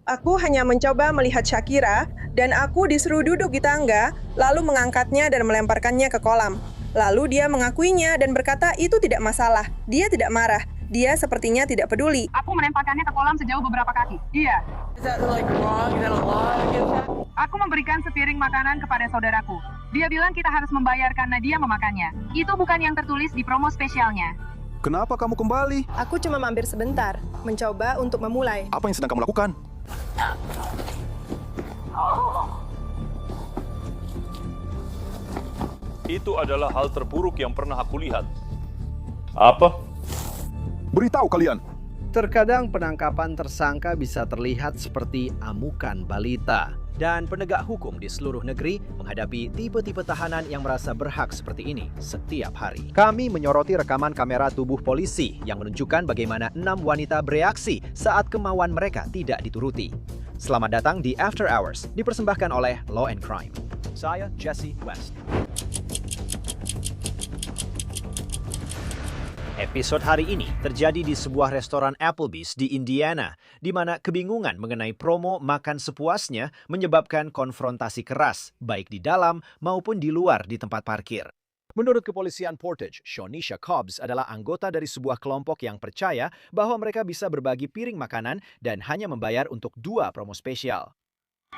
Aku hanya mencoba melihat Shakira, dan aku disuruh duduk di tangga, lalu mengangkatnya dan melemparkannya ke kolam. Lalu dia mengakuinya dan berkata itu tidak masalah. Dia tidak marah. Dia sepertinya tidak peduli. Aku melemparkannya ke kolam sejauh beberapa kaki. Iya. Aku memberikan sepiring makanan kepada saudaraku. Dia bilang kita harus membayar karena dia memakannya. Itu bukan yang tertulis di promo spesialnya. Kenapa kamu kembali? Aku cuma mampir sebentar, mencoba untuk memulai. Apa yang sedang kamu lakukan? Itu adalah hal terburuk yang pernah aku lihat. Apa? Beritahu kalian. Terkadang penangkapan tersangka bisa terlihat seperti amukan balita. Dan penegak hukum di seluruh negeri menghadapi tipe-tipe tahanan yang merasa berhak seperti ini setiap hari. Kami menyoroti rekaman kamera tubuh polisi yang menunjukkan bagaimana 6 wanita bereaksi saat kemauan mereka tidak dituruti. Selamat datang di After Hours, dipersembahkan oleh Law and Crime. Saya Jesse West. Episode hari ini terjadi di sebuah restoran Applebee's di Indiana, di mana kebingungan mengenai promo makan sepuasnya menyebabkan konfrontasi keras, baik di dalam maupun di luar di tempat parkir. Menurut kepolisian Portage, Shonisha Cobbs adalah anggota dari sebuah kelompok yang percaya bahwa mereka bisa berbagi piring makanan dan hanya membayar untuk 2 promo spesial.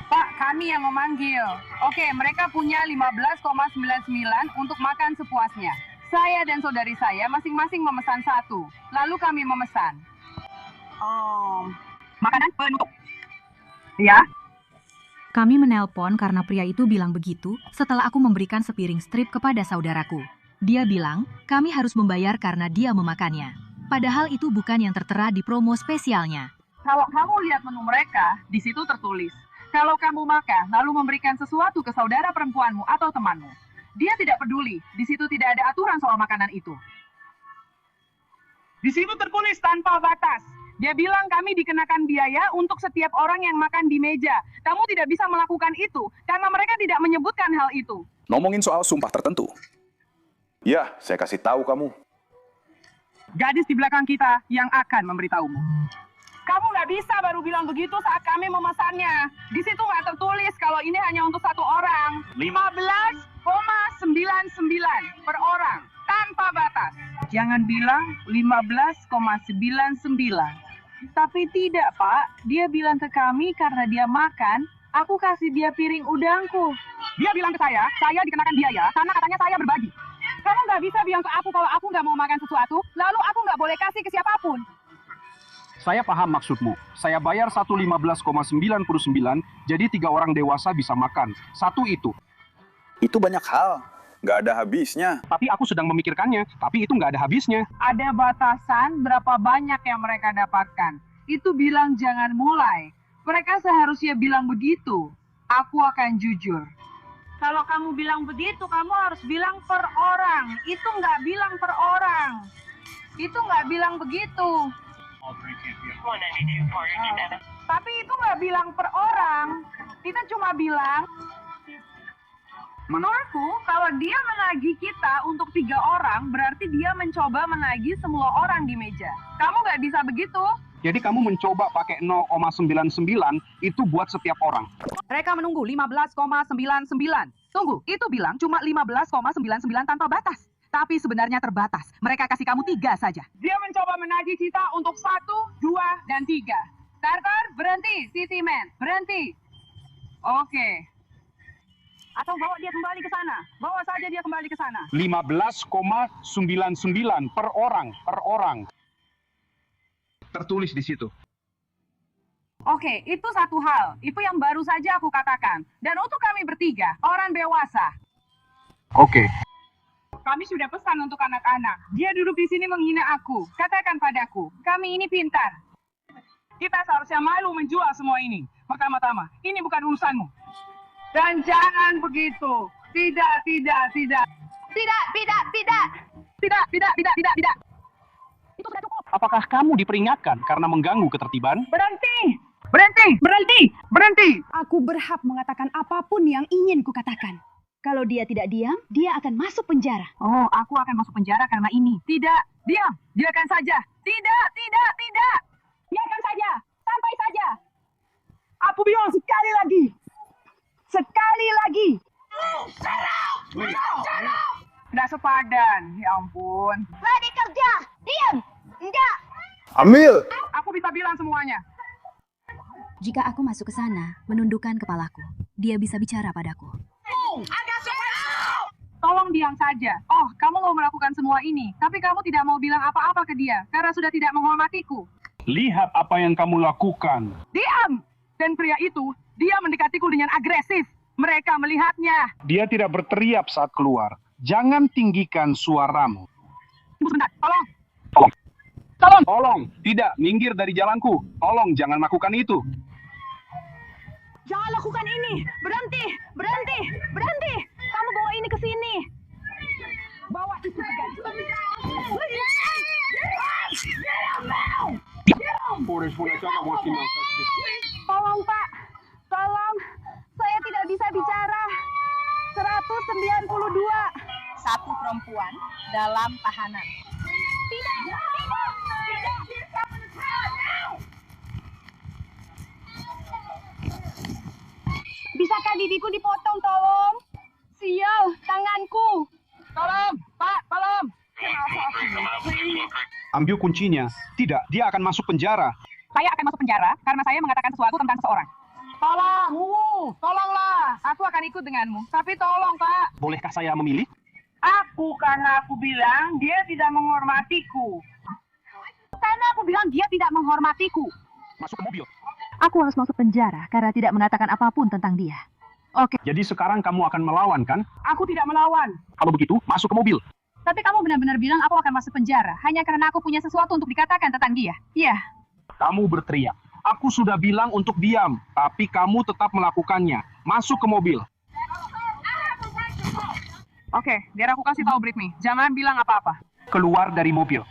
Pak, kami yang memanggil. Oke, mereka punya 15,99 untuk makan sepuasnya. Saya dan saudari saya masing-masing memesan 1. Lalu kami memesan makanan penutup. Ya? Kami menelpon karena pria itu bilang begitu setelah aku memberikan sepiring strip kepada saudaraku. Dia bilang, kami harus membayar karena dia memakannya. Padahal itu bukan yang tertera di promo spesialnya. Kalau kamu lihat menu mereka, di situ tertulis, kalau kamu makan lalu memberikan sesuatu ke saudara perempuanmu atau temanmu, dia tidak peduli. Di situ tidak ada aturan soal makanan itu. Di situ tertulis tanpa batas. Dia bilang kami dikenakan biaya untuk setiap orang yang makan di meja. Kamu tidak bisa melakukan itu karena mereka tidak menyebutkan hal itu. Ngomongin soal sumpah tertentu. Ya, saya kasih tahu kamu. Gadis di belakang kita yang akan memberitahumu. Kamu nggak bisa baru bilang begitu saat kami memesannya. Di situ nggak tertulis kalau ini hanya untuk 1 orang. 15,99 per orang, tanpa batas. Jangan bilang 15,99. Tapi tidak, Pak. Dia bilang ke kami karena dia makan, aku kasih dia piring udangku. Dia bilang ke saya dikenakan biaya karena katanya saya berbagi. Kamu nggak bisa bilang ke aku kalau aku nggak mau makan sesuatu, lalu aku nggak boleh kasih ke siapapun. Saya paham maksudmu. Saya bayar 15,99, jadi 3 orang dewasa bisa makan. 1 itu. Itu banyak hal. Nggak ada habisnya. Tapi aku sedang memikirkannya, tapi itu nggak ada habisnya. Ada batasan berapa banyak yang mereka dapatkan. Itu bilang jangan mulai. Mereka seharusnya bilang begitu. Aku akan jujur. Kalau kamu bilang begitu, kamu harus bilang per orang. Itu nggak bilang per orang. Itu nggak bilang begitu. Tapi itu nggak bilang per orang. Kita cuma bilang, menurutku kalau dia menagih kita untuk 3 orang, berarti dia mencoba menagih semua orang di meja. Kamu nggak bisa begitu. Jadi kamu mencoba pakai 0,99 itu buat setiap orang. Mereka menunggu 15,99. Tunggu, itu bilang cuma 15,99 tanpa batas. Tapi sebenarnya terbatas. Mereka kasih kamu 3 saja. Dia mencoba menagih kita untuk 1, 2, dan 3. Carter, berhenti. City Man, berhenti. Oke. Atau bawa dia kembali ke sana. Bawa saja dia kembali ke sana. 15,99 per orang. Tertulis di situ. Oke, itu satu hal. Itu yang baru saja aku katakan. Dan untuk kami bertiga, orang dewasa. Oke. Kami sudah pesan untuk anak-anak. Dia duduk di sini menghina aku. Katakan padaku, kami ini pintar. Kita seharusnya malu menjual semua ini. Pertama-tama, ini bukan urusanmu. Dan jangan begitu. Tidak. Itu sudah cukup. Apakah kamu diperingatkan karena mengganggu ketertiban? Berhenti. Aku berhak mengatakan apapun yang ingin kukatakan. Kalau dia tidak diam, dia akan masuk penjara. Oh, aku akan masuk penjara karena ini. Tidak, diam. Biarkan saja. Tidak. Biarkan saja. Santai saja. Aku bilang sekali lagi. Sekali lagi. Nggak sepadan, ya ampun. Lagi kerja. Diam. Enggak. Ambil! Aku bisa bilang semuanya. Jika aku masuk ke sana, menundukkan kepalaku, dia bisa bicara padaku. Tolong diam saja. Oh, kamu mau melakukan semua ini, tapi kamu tidak mau bilang apa-apa ke dia, karena sudah tidak menghormatiku. Lihat apa yang kamu lakukan. Diam! Dan pria itu, dia mendekatiku dengan agresif. Mereka melihatnya. Dia tidak berteriak saat keluar. Jangan tinggikan suaramu. Tunggu sebentar, tolong. Tolong, tidak, minggir dari jalanku. Tolong, jangan lakukan itu. Jangan lakukan ini. Berhenti. Berhenti. Berhenti. Kamu bawa ini ke sini. Bawa itu ke garis. Tolong, Pak. Tolong. Saya tidak bisa bicara. 192. Satu perempuan dalam tahanan. Tidak. Tidak. Tidak. Bisakah didiku dipotong, tolong? Sial, tanganku. Tolong, Pak, tolong. Ambil kuncinya. Tidak, dia akan masuk penjara. Saya akan masuk penjara karena saya mengatakan sesuatu tentang seseorang. Tolong, tolonglah. Aku akan ikut denganmu. Tapi tolong, Pak. Bolehkah saya memilih? Karena aku bilang dia tidak menghormatiku. Karena aku bilang dia tidak menghormatiku. Masuk ke mobil. Aku harus masuk penjara karena tidak mengatakan apapun tentang dia. Oke. Jadi sekarang kamu akan melawan, kan? Aku tidak melawan. Kalau begitu, masuk ke mobil. Tapi kamu benar-benar bilang aku akan masuk penjara hanya karena aku punya sesuatu untuk dikatakan tentang dia. Iya. Kamu berteriak. Aku sudah bilang untuk diam, tapi kamu tetap melakukannya. Masuk ke mobil. Oke, biar aku kasih tahu Britney. Jangan bilang apa-apa. Keluar dari mobil.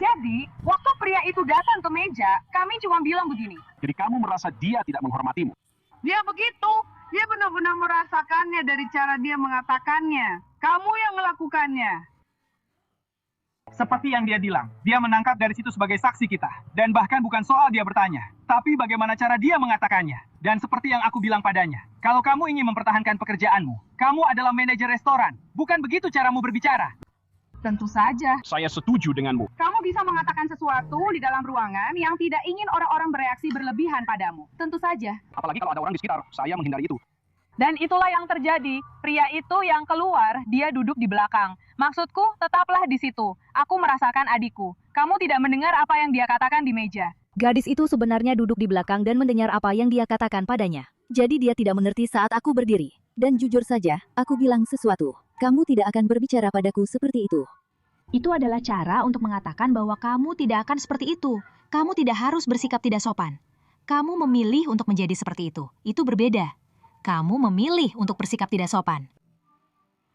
Jadi, waktu pria itu datang ke meja, kami cuma bilang begini. Jadi kamu merasa dia tidak menghormatimu. Dia begitu. Dia benar-benar merasakannya dari cara dia mengatakannya. Kamu yang melakukannya. Seperti yang dia bilang, dia menangkap gadis itu sebagai saksi kita. Dan bahkan bukan soal dia bertanya, tapi bagaimana cara dia mengatakannya. Dan seperti yang aku bilang padanya, kalau kamu ingin mempertahankan pekerjaanmu, kamu adalah manajer restoran. Bukan begitu caramu berbicara. Tentu saja. Saya setuju denganmu. Kamu bisa mengatakan sesuatu di dalam ruangan yang tidak ingin orang-orang bereaksi berlebihan padamu. Tentu saja. Apalagi kalau ada orang di sekitar, saya menghindari itu. Dan itulah yang terjadi. Pria itu yang keluar, dia duduk di belakang. Maksudku, tetaplah di situ. Aku merasakan adikku. Kamu tidak mendengar apa yang dia katakan di meja. Gadis itu sebenarnya duduk di belakang dan mendengar apa yang dia katakan padanya. Jadi dia tidak mengerti saat aku berdiri. Dan jujur saja, aku bilang sesuatu. Kamu tidak akan berbicara padaku seperti itu. Itu adalah cara untuk mengatakan bahwa kamu tidak akan seperti itu. Kamu tidak harus bersikap tidak sopan. Kamu memilih untuk menjadi seperti itu. Itu berbeda. Kamu memilih untuk bersikap tidak sopan.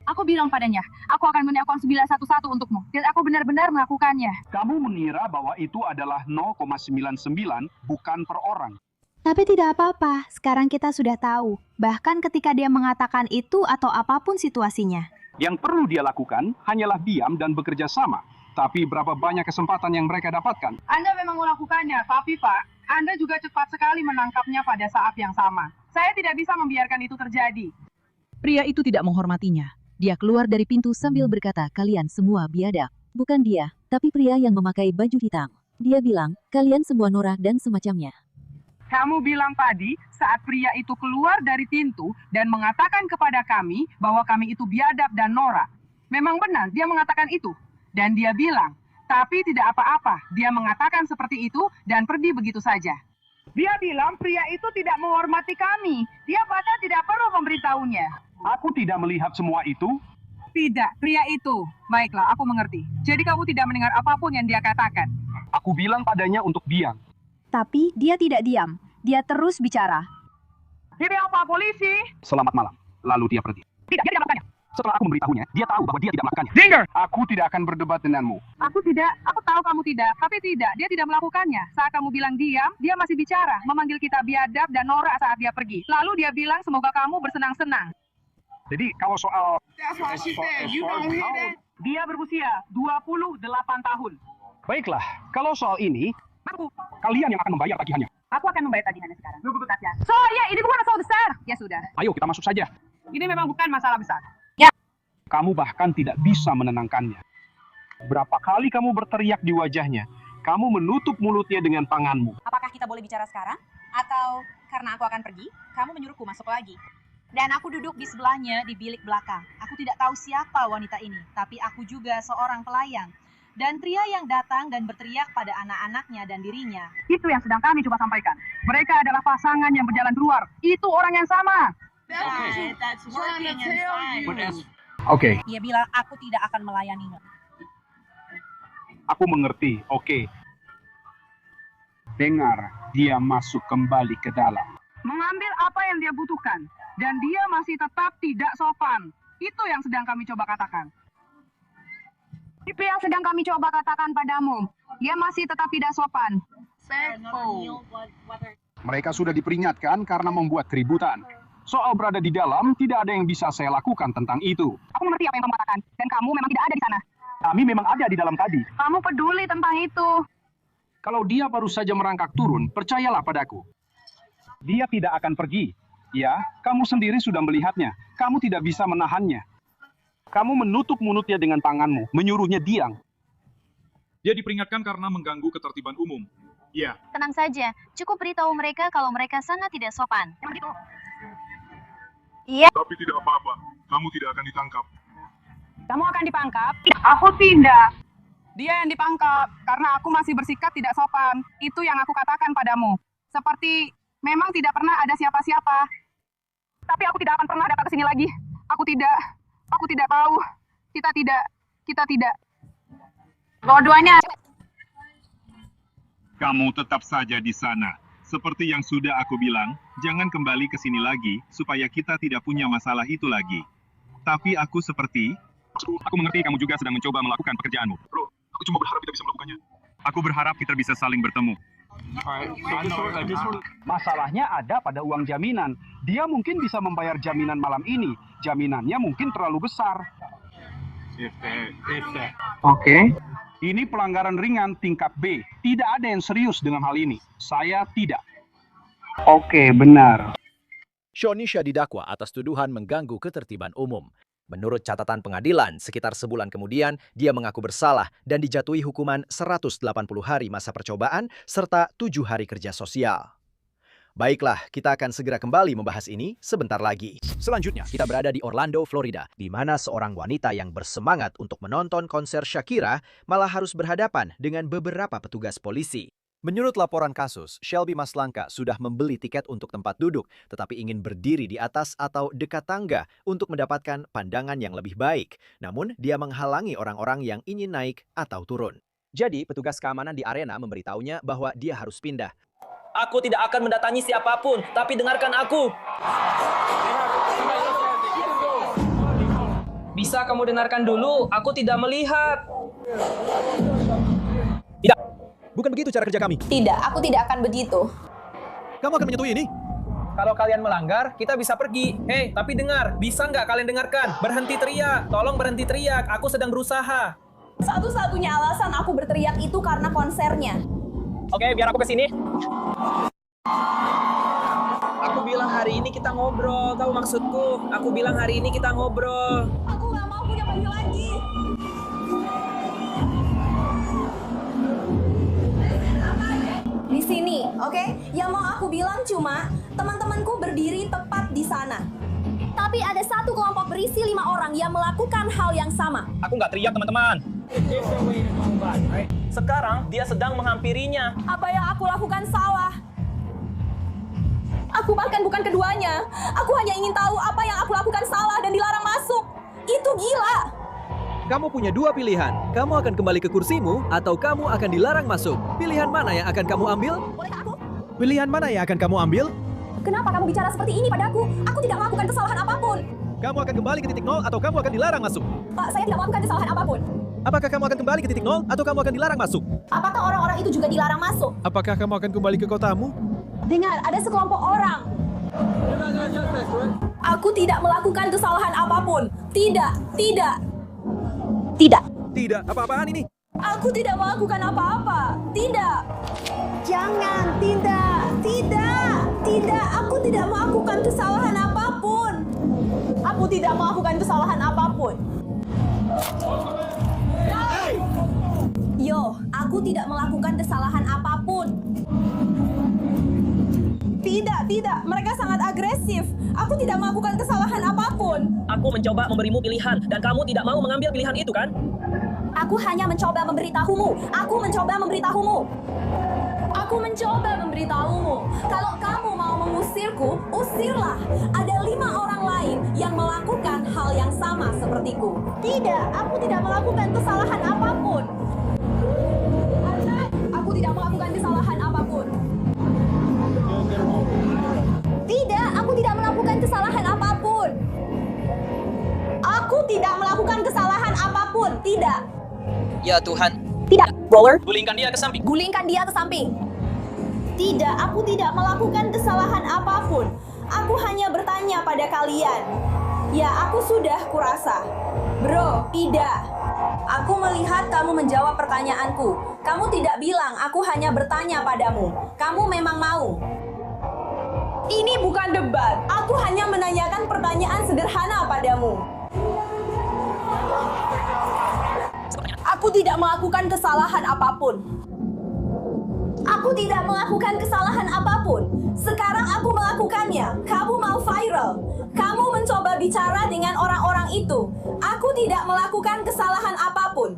Aku bilang padanya, aku akan menelpon 911 untukmu. Dan aku benar-benar melakukannya. Kamu mengira bahwa itu adalah 0,99, bukan per orang. Tapi tidak apa-apa, sekarang kita sudah tahu. Bahkan ketika dia mengatakan itu atau apapun situasinya. Yang perlu dia lakukan hanyalah diam dan bekerja sama. Tapi berapa banyak kesempatan yang mereka dapatkan? Anda memang melakukannya, tapi Pak, Anda juga cepat sekali menangkapnya pada saat yang sama. Saya tidak bisa membiarkan itu terjadi. Pria itu tidak menghormatinya. Dia keluar dari pintu sambil berkata, kalian semua biadab. Bukan dia, tapi pria yang memakai baju hitam. Dia bilang, kalian semua norak dan semacamnya. Kamu bilang tadi saat pria itu keluar dari pintu dan mengatakan kepada kami bahwa kami itu biadab dan norak. Memang benar, dia mengatakan itu. Dan dia bilang, tapi tidak apa-apa. Dia mengatakan seperti itu dan pergi begitu saja. Dia bilang pria itu tidak menghormati kami. Dia bahkan tidak perlu memberitahunya. Aku tidak melihat semua itu. Tidak, pria itu. Baiklah, aku mengerti. Jadi kamu tidak mendengar apapun yang dia katakan. Aku bilang padanya untuk diam. Tapi dia tidak diam. Dia terus bicara. Ini apa, polisi? Selamat malam. Lalu dia pergi. Tidak, dia tidak melakukannya. Setelah aku memberitahunya, dia tahu bahwa dia tidak melakukannya. Zinger! Aku tidak akan berdebat denganmu. Aku tahu kamu tidak, tapi tidak, dia tidak melakukannya. Saat kamu bilang diam, dia masih bicara, memanggil kita biadab dan norak saat dia pergi. Lalu dia bilang semoga kamu bersenang-senang. Jadi kalau soal... Dia berusia 28 tahun. Baiklah, kalau soal ini, kalian yang akan membayar tagihannya. Aku akan membayar tagihannya sekarang. Tunggu saja. So saja. Ayo kita masuk saja. Ini memang bukan masalah besar. Kamu bahkan tidak bisa menenangkannya. Berapa kali kamu berteriak di wajahnya? Kamu menutup mulutnya dengan tanganmu. Apakah kita boleh bicara sekarang? Atau karena aku akan pergi, kamu menyuruhku masuk lagi? Dan aku duduk di sebelahnya di bilik belakang. Aku tidak tahu siapa wanita ini, tapi aku juga seorang pelayan. Dan pria yang datang dan berteriak pada anak-anaknya dan dirinya. Itu yang sedang kami coba sampaikan. Mereka adalah pasangan yang berjalan keluar. Itu orang yang sama. Oke, Dia bilang aku tidak akan melayanimu. aku mengerti. Oke. Dengar, dia masuk kembali ke dalam. Mengambil apa yang dia butuhkan. Dan dia masih tetap tidak sopan. Itu yang sedang kami coba katakan. Itu yang sedang kami coba katakan padamu. Dia masih tetap tidak sopan. Mereka sudah diperingatkan karena membuat keributan. Soal berada di dalam, tidak ada yang bisa saya lakukan tentang itu. Aku mengerti apa yang kamu katakan. Dan kamu memang tidak ada di sana. Kami memang ada di dalam tadi. Kamu peduli tentang itu. Kalau dia baru saja merangkak turun, percayalah padaku. Dia tidak akan pergi. Ya, kamu sendiri sudah melihatnya. Kamu tidak bisa menahannya. Kamu menutup mulutnya dengan tanganmu, menyuruhnya diam. Dia diperingatkan karena mengganggu ketertiban umum. Ya. Tenang saja, cukup beritahu mereka kalau mereka sangat tidak sopan. Iya. Tapi tidak apa-apa, kamu tidak akan ditangkap. Kamu akan dipangkap? Aku tidak. Dia yang dipangkap karena aku masih bersikap tidak sopan. Itu yang aku katakan padamu. Seperti memang tidak pernah ada siapa-siapa. Tapi aku tidak akan pernah datang ke sini lagi. Aku tidak tahu. Kita tidak. Dua-duanya. Kamu tetap saja di sana. Seperti yang sudah aku bilang, jangan kembali ke sini lagi, supaya kita tidak punya masalah itu lagi. Tapi aku mengerti kamu juga sedang mencoba melakukan pekerjaanmu. Bro, aku cuma berharap kita bisa melakukannya. Aku berharap kita bisa saling bertemu. Masalahnya ada pada uang jaminan. Dia mungkin bisa membayar jaminan malam ini. Jaminannya mungkin terlalu besar. Oke. Ini pelanggaran ringan tingkat B. Tidak ada yang serius dengan hal ini. Saya tidak. Oke, benar. Shonisha didakwa atas tuduhan mengganggu ketertiban umum. Menurut catatan pengadilan, sekitar sebulan kemudian, dia mengaku bersalah dan dijatuhi hukuman 180 hari masa percobaan serta 7 hari kerja sosial. Baiklah, kita akan segera kembali membahas ini sebentar lagi. Selanjutnya, kita berada di Orlando, Florida, di mana seorang wanita yang bersemangat untuk menonton konser Shakira malah harus berhadapan dengan beberapa petugas polisi. Menurut laporan kasus, Shelby Maslanka sudah membeli tiket untuk tempat duduk, tetapi ingin berdiri di atas atau dekat tangga untuk mendapatkan pandangan yang lebih baik. Namun, dia menghalangi orang-orang yang ingin naik atau turun. Jadi, petugas keamanan di arena memberitahunya bahwa dia harus pindah. Aku tidak akan mendatangi siapapun, tapi dengarkan aku. Bisa kamu dengarkan dulu, aku tidak melihat. Tidak, bukan begitu cara kerja kami. Tidak, aku tidak akan begitu. Kamu akan menyetujui ini? Kalau kalian melanggar, kita bisa pergi. Hei, tapi dengar, bisa nggak kalian dengarkan? Berhenti teriak, tolong berhenti teriak, aku sedang berusaha. Satu-satunya alasan aku berteriak itu karena konsernya. Oke, biar aku kesini. Aku bilang hari ini kita ngobrol, tahu maksudku? Aku bilang hari ini kita ngobrol. Aku nggak mau punya baju lagi. Di sini, oke? Yang mau aku bilang cuma teman-temanku berdiri tepat di sana. Tapi ada satu kelompok berisi 5 orang yang melakukan hal yang sama. Aku nggak teriak, teman-teman. Sekarang dia sedang menghampirinya. Apa yang aku lakukan salah? Aku bahkan bukan keduanya. Aku hanya ingin tahu apa yang aku lakukan salah dan dilarang masuk. Itu gila. Kamu punya 2 pilihan. Kamu akan kembali ke kursimu atau kamu akan dilarang masuk. Pilihan mana yang akan kamu ambil? Bolehkah aku? Pilihan mana yang akan kamu ambil? Kenapa kamu bicara seperti ini padaku? Aku tidak melakukan kesalahan apapun. Kamu akan kembali ke titik 0 atau kamu akan dilarang masuk? Pak, saya tidak melakukan kesalahan apapun. Apakah kamu akan kembali ke titik 0 atau kamu akan dilarang masuk? Apakah orang-orang itu juga dilarang masuk? Apakah kamu akan kembali ke kotamu? Dengar, ada sekelompok orang. Aku tidak melakukan kesalahan apapun. Tidak. Tidak, apa-apaan ini? Aku tidak melakukan apa-apa. Tidak. Jangan, tidak. Tidak, aku tidak melakukan kesalahan apapun. Aku tidak melakukan kesalahan apapun. Yo, aku tidak melakukan kesalahan apapun. Tidak, mereka sangat agresif. Aku tidak melakukan kesalahan apapun. Aku mencoba memberimu pilihan, dan kamu tidak mau mengambil pilihan itu, kan? Aku hanya mencoba memberitahumu. Aku mencoba memberitahumu. Kalau kamu mau mengusirku, usirlah. Ada 5 orang lain yang melakukan hal yang sama sepertiku. Tidak, aku tidak melakukan kesalahan apapun. Aku tidak melakukan kesalahan apapun. Tidak, aku tidak melakukan kesalahan apapun. Aku tidak melakukan kesalahan apapun. Tidak. Ya Tuhan. Tidak, roller. Gulingkan dia ke samping. Gulingkan dia ke samping. Tidak, aku tidak melakukan kesalahan apapun. Aku hanya bertanya pada kalian. Ya, aku sudah kurasa. Bro, tidak. Aku melihat kamu menjawab pertanyaanku. Kamu tidak bilang aku hanya bertanya padamu. Kamu memang mau. Ini bukan debat. Aku hanya menanyakan pertanyaan sederhana padamu. Aku tidak melakukan kesalahan apapun. Aku tidak melakukan kesalahan apapun. Sekarang aku melakukannya. Kamu mau viral. Kamu mencoba bicara dengan orang-orang itu. Aku tidak melakukan kesalahan apapun.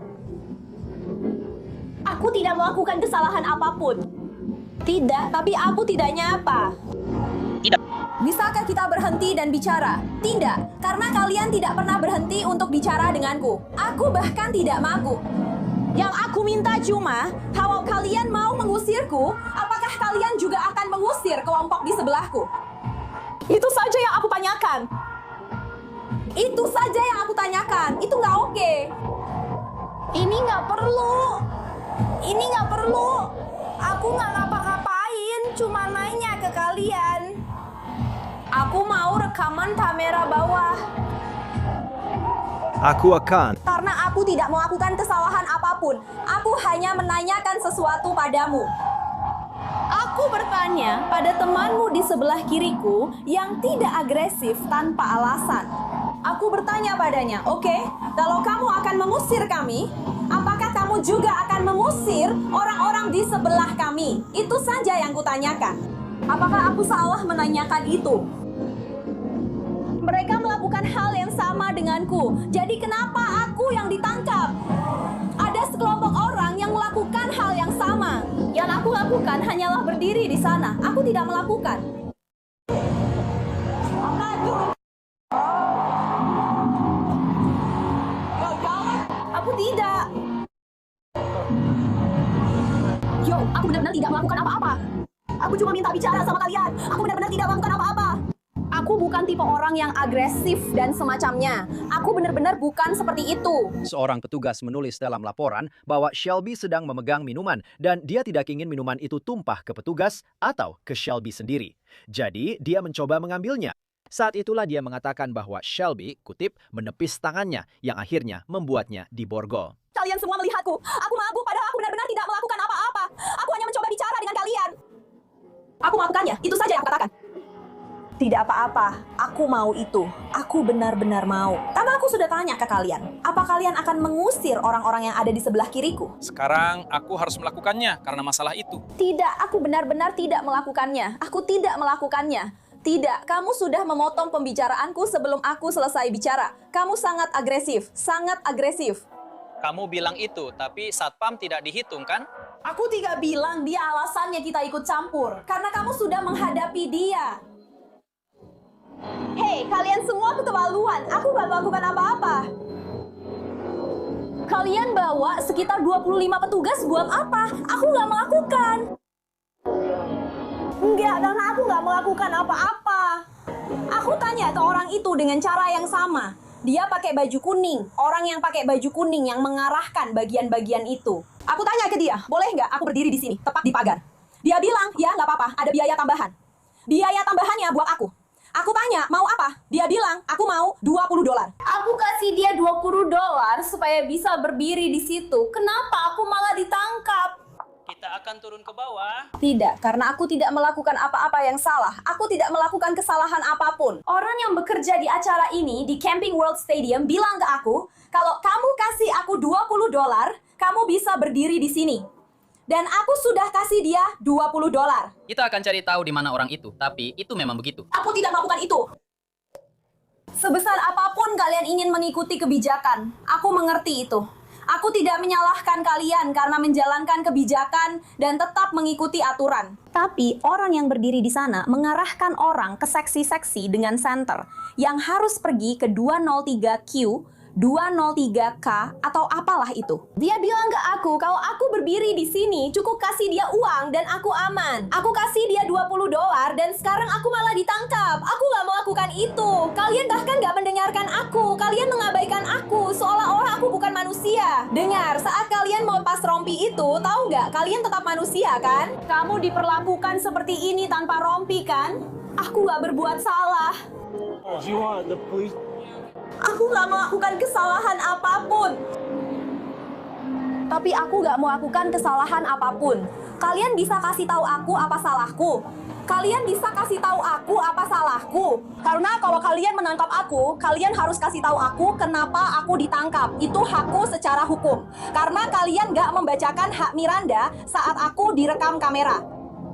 Aku tidak melakukan kesalahan apapun. Tidak, tapi aku tidak nyapa. Tidak. Bisakah kita berhenti dan bicara? Tidak, karena kalian tidak pernah berhenti untuk bicara denganku. Aku bahkan tidak mabuk. Yang aku minta cuma, kalau kalian mau mengusirku, apakah kalian juga akan mengusir kelompok di sebelahku? Itu saja yang aku tanyakan. Itu saja yang aku tanyakan. Itu nggak oke. Ini nggak perlu. Ini nggak perlu. Aku nggak ngapa-ngapain, cuma nanya ke kalian. Aku mau rekaman kamera bawah. Aku akan. Karena aku tidak melakukan kesalahan apapun. Aku hanya menanyakan sesuatu padamu. Aku bertanya pada temanmu di sebelah kiriku yang tidak agresif tanpa alasan. Aku bertanya padanya, oke, kalau kamu akan mengusir kami, apakah kamu juga akan mengusir orang-orang di sebelah kami? Itu saja yang kutanyakan. Apakah aku salah menanyakan itu? Mereka melakukan hal yang sama denganku. Jadi kenapa aku yang ditangkap? Ada sekelompok orang yang melakukan hal yang sama. Yang aku lakukan hanyalah berdiri di sana. Aku tidak melakukan. Aku tidak. Yo, aku benar-benar tidak melakukan apa-apa. Aku cuma minta bicara sama kalian. Aku benar-benar tidak melakukan apa-apa. Aku bukan tipe orang yang agresif dan semacamnya. Aku benar-benar bukan seperti itu. Seorang petugas menulis dalam laporan bahwa Shelby sedang memegang minuman dan dia tidak ingin minuman itu tumpah ke petugas atau ke Shelby sendiri. Jadi, dia mencoba mengambilnya. Saat itulah dia mengatakan bahwa Shelby, kutip, menepis tangannya yang akhirnya membuatnya diborgol. Kalian semua melihatku. Aku mabuk padahal aku benar-benar tidak melakukan apa-apa. Aku hanya mencoba bicara dengan kalian. Aku melakukannya. Itu saja yang aku katakan. Tidak apa-apa, aku mau itu. Aku benar-benar mau. Karena aku sudah tanya ke kalian, apa kalian akan mengusir orang-orang yang ada di sebelah kiriku? Sekarang aku harus melakukannya karena masalah itu. Tidak, aku benar-benar tidak melakukannya. Aku tidak melakukannya. Tidak, kamu sudah memotong pembicaraanku sebelum aku selesai bicara. Kamu sangat agresif, sangat agresif. Kamu bilang itu, tapi satpam tidak dihitung, kan? Aku tidak bilang dia alasannya kita ikut campur. Karena kamu sudah menghadapi dia. Hei, kalian semua keterlaluan. Aku gak melakukan apa-apa. Kalian bawa sekitar 25 petugas buat apa? Aku gak melakukan. Enggak, karena aku gak melakukan apa-apa. Aku tanya ke orang itu dengan cara yang sama. Dia pakai baju kuning. Orang yang pakai baju kuning yang mengarahkan bagian-bagian itu. Aku tanya ke dia, boleh nggak aku berdiri di sini, tepat di pagar? Dia bilang, ya nggak apa-apa, ada biaya tambahan. Biaya tambahannya buat aku. Aku tanya, mau apa? Dia bilang, aku mau $20. Aku kasih dia $20 supaya bisa berdiri di situ. Kenapa aku malah ditangkap? kita akan turun ke bawah. Tidak, karena aku tidak melakukan apa-apa yang salah. Aku tidak melakukan kesalahan apapun. Orang yang bekerja di acara ini di Camping World Stadium bilang ke aku, kalau kamu kasih aku $20, kamu bisa berdiri di sini. Dan aku sudah kasih dia $20. Kita akan cari tahu di mana orang itu, tapi itu memang begitu. Aku tidak melakukan itu. Sebesar apapun kalian ingin mengikuti kebijakan, aku mengerti itu. Aku tidak menyalahkan kalian karena menjalankan kebijakan dan tetap mengikuti aturan. Tapi orang yang berdiri di sana mengarahkan orang ke seksi-seksi dengan center yang harus pergi ke 203Q, 203K, atau apalah itu. Dia bilang ke aku, kalau aku berdiri di sini, cukup kasih dia uang dan aku aman. Aku kasih dia $20 dan sekarang aku malah ditangkap. Aku gak mau lakukan itu. Kalian bahkan gak mendengarkan aku. Kalian mengabaikan aku, seolah-olah aku bukan manusia. Dengar, saat kalian mau lepas rompi itu, tahu gak, kalian tetap manusia kan? Kamu diperlakukan seperti ini tanpa rompi kan? Aku gak berbuat salah. Aku gak melakukan kesalahan apapun. Tapi aku gak melakukan kesalahan apapun. Kalian bisa kasih tahu aku apa salahku. Kalian bisa kasih tahu aku apa salahku. Karena kalau kalian menangkap aku, kalian harus kasih tahu aku kenapa aku ditangkap. Itu hakku secara hukum. Karena kalian gak membacakan hak Miranda saat aku direkam kamera.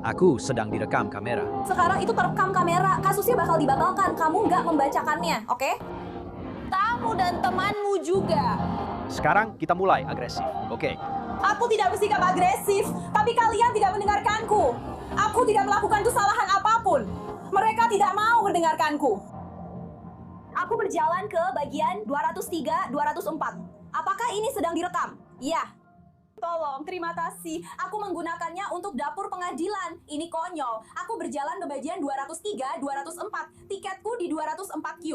Aku sedang direkam kamera. Sekarang itu terekam kamera. Kasusnya bakal dibatalkan. Kamu gak membacakannya, oke? Kamu dan temanmu juga. Sekarang kita mulai agresif, oke? Aku tidak bersikap agresif, tapi kalian tidak mendengarkanku. Aku tidak melakukan kesalahan apapun. Mereka tidak mau mendengarkanku. Aku berjalan ke bagian 203, 204. Apakah ini sedang direkam? Iya. Tolong, terima kasih. Aku menggunakannya untuk dapur pengadilan. Ini konyol. Aku berjalan ke bagian 203, 204. Tiketku di 204Q.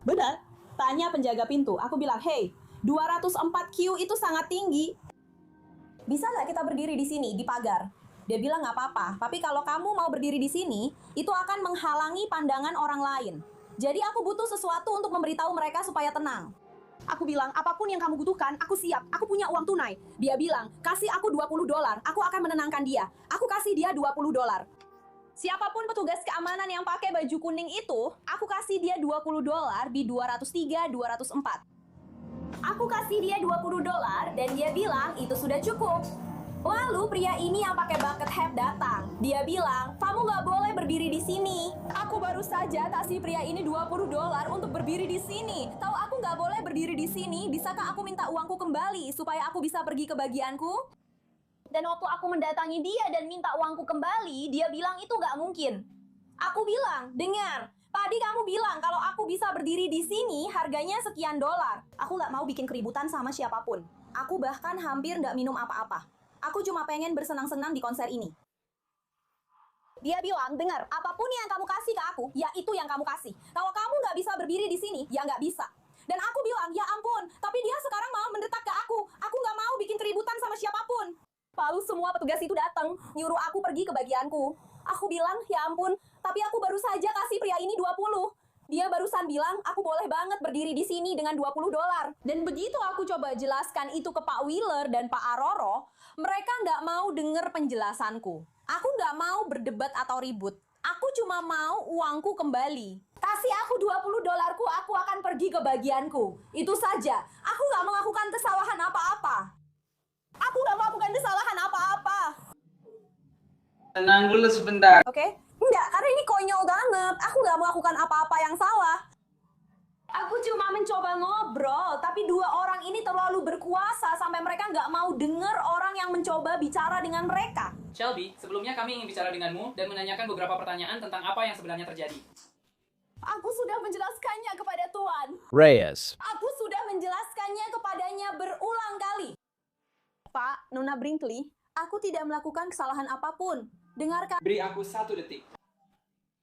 Benar. Tanya penjaga pintu. Aku bilang, hey, 204Q itu sangat tinggi. Bisa nggak kita berdiri di sini, di pagar? Dia bilang nggak apa-apa. Tapi kalau kamu mau berdiri di sini, itu akan menghalangi pandangan orang lain. Jadi aku butuh sesuatu untuk memberitahu mereka supaya tenang. Aku bilang, apapun yang kamu butuhkan, aku siap. Aku punya uang tunai. Dia bilang, kasih aku $20. Aku akan menenangkan dia. Aku kasih dia $20. Siapapun petugas keamanan yang pakai baju kuning itu, aku kasih dia $20 di 203, 204. Aku kasih dia $20 dan dia bilang itu sudah cukup. Lalu pria ini yang pakai bucket hat datang. Dia bilang, kamu nggak boleh berdiri di sini. Aku baru saja kasih pria ini $20 untuk berdiri di sini. Tahu aku nggak boleh berdiri di sini, bisakah aku minta uangku kembali supaya aku bisa pergi ke bagianku? Dan waktu aku mendatangi dia dan minta uangku kembali, dia bilang itu nggak mungkin. Aku bilang, dengar, tadi kamu bilang kalau aku bisa berdiri di sini harganya sekian $. Aku nggak mau bikin keributan sama siapapun. Aku bahkan hampir nggak minum apa-apa. Aku cuma pengen bersenang-senang di konser ini. Dia bilang, dengar, apapun yang kamu kasih ke aku, ya itu yang kamu kasih. Kalau kamu nggak bisa berdiri di sini, ya nggak bisa. Dan aku bilang, ya ampun, tapi dia sekarang mau mendekat ke aku. Aku nggak mau bikin keributan sama siapapun. Lalu semua petugas itu datang, nyuruh aku pergi ke bagianku. Aku bilang, ya ampun, tapi aku baru saja kasih pria ini 20. Dia barusan bilang, aku boleh banget berdiri di sini dengan $20. Dan begitu aku coba jelaskan itu ke Pak Wheeler dan Pak Aroro, mereka nggak mau denger penjelasanku. Aku nggak mau berdebat atau ribut. Aku cuma mau uangku kembali. Kasih aku $20-ku, aku akan pergi ke bagianku. Itu saja. Aku nggak melakukan kesalahan apa-apa. Aku nggak melakukan kesalahan apa-apa. Tenang dulu sebentar. Oke? Enggak, karena ini konyol banget. Aku nggak melakukan apa-apa yang salah. Aku cuma mencoba ngobrol, tapi dua orang ini terlalu berkuasa sampai mereka nggak mau dengar orang yang mencoba bicara dengan mereka. Shelby, sebelumnya kami ingin bicara denganmu dan menanyakan beberapa pertanyaan tentang apa yang sebenarnya terjadi. Aku sudah menjelaskannya kepada Tuan. Reyes. Aku sudah menjelaskannya kepadanya berulang kali. Pak, Nona Brinkley, aku tidak melakukan kesalahan apapun. Dengarkan. Beri aku 1 detik.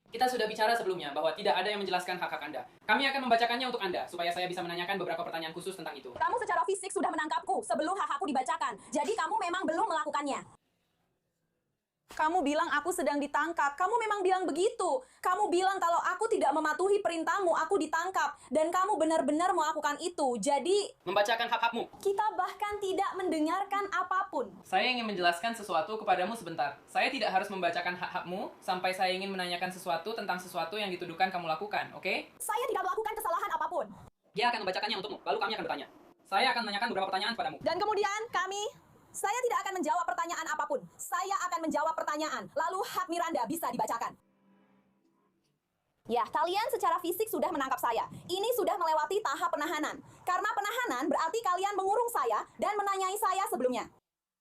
Kita sudah bicara sebelumnya bahwa tidak ada yang menjelaskan hak-hak Anda. Kami akan membacakannya untuk Anda, supaya saya bisa menanyakan beberapa pertanyaan khusus tentang itu. Kamu secara fisik sudah menangkapku sebelum hak-hakku dibacakan. Jadi kamu memang belum melakukannya. Kamu bilang aku sedang ditangkap. Kamu memang bilang begitu. Kamu bilang kalau aku tidak mematuhi perintahmu, aku ditangkap. Dan kamu benar-benar melakukan itu. Jadi, Membacakan hak-hakmu. kita bahkan tidak mendengarkan apapun. Saya ingin menjelaskan sesuatu kepadamu sebentar. Saya tidak harus membacakan hak-hakmu sampai saya ingin menanyakan sesuatu tentang sesuatu yang dituduhkan kamu lakukan, oke? Saya tidak melakukan kesalahan apapun. Dia akan membacakannya untukmu, lalu kami akan bertanya. Saya akan menanyakan beberapa pertanyaan padamu. Dan kemudian saya tidak akan menjawab pertanyaan apapun. Saya akan menjawab pertanyaan. Lalu hak Miranda bisa dibacakan. Ya, kalian secara fisik sudah menangkap saya. Ini sudah melewati tahap penahanan. Karena penahanan berarti kalian mengurung saya dan menanyai saya sebelumnya.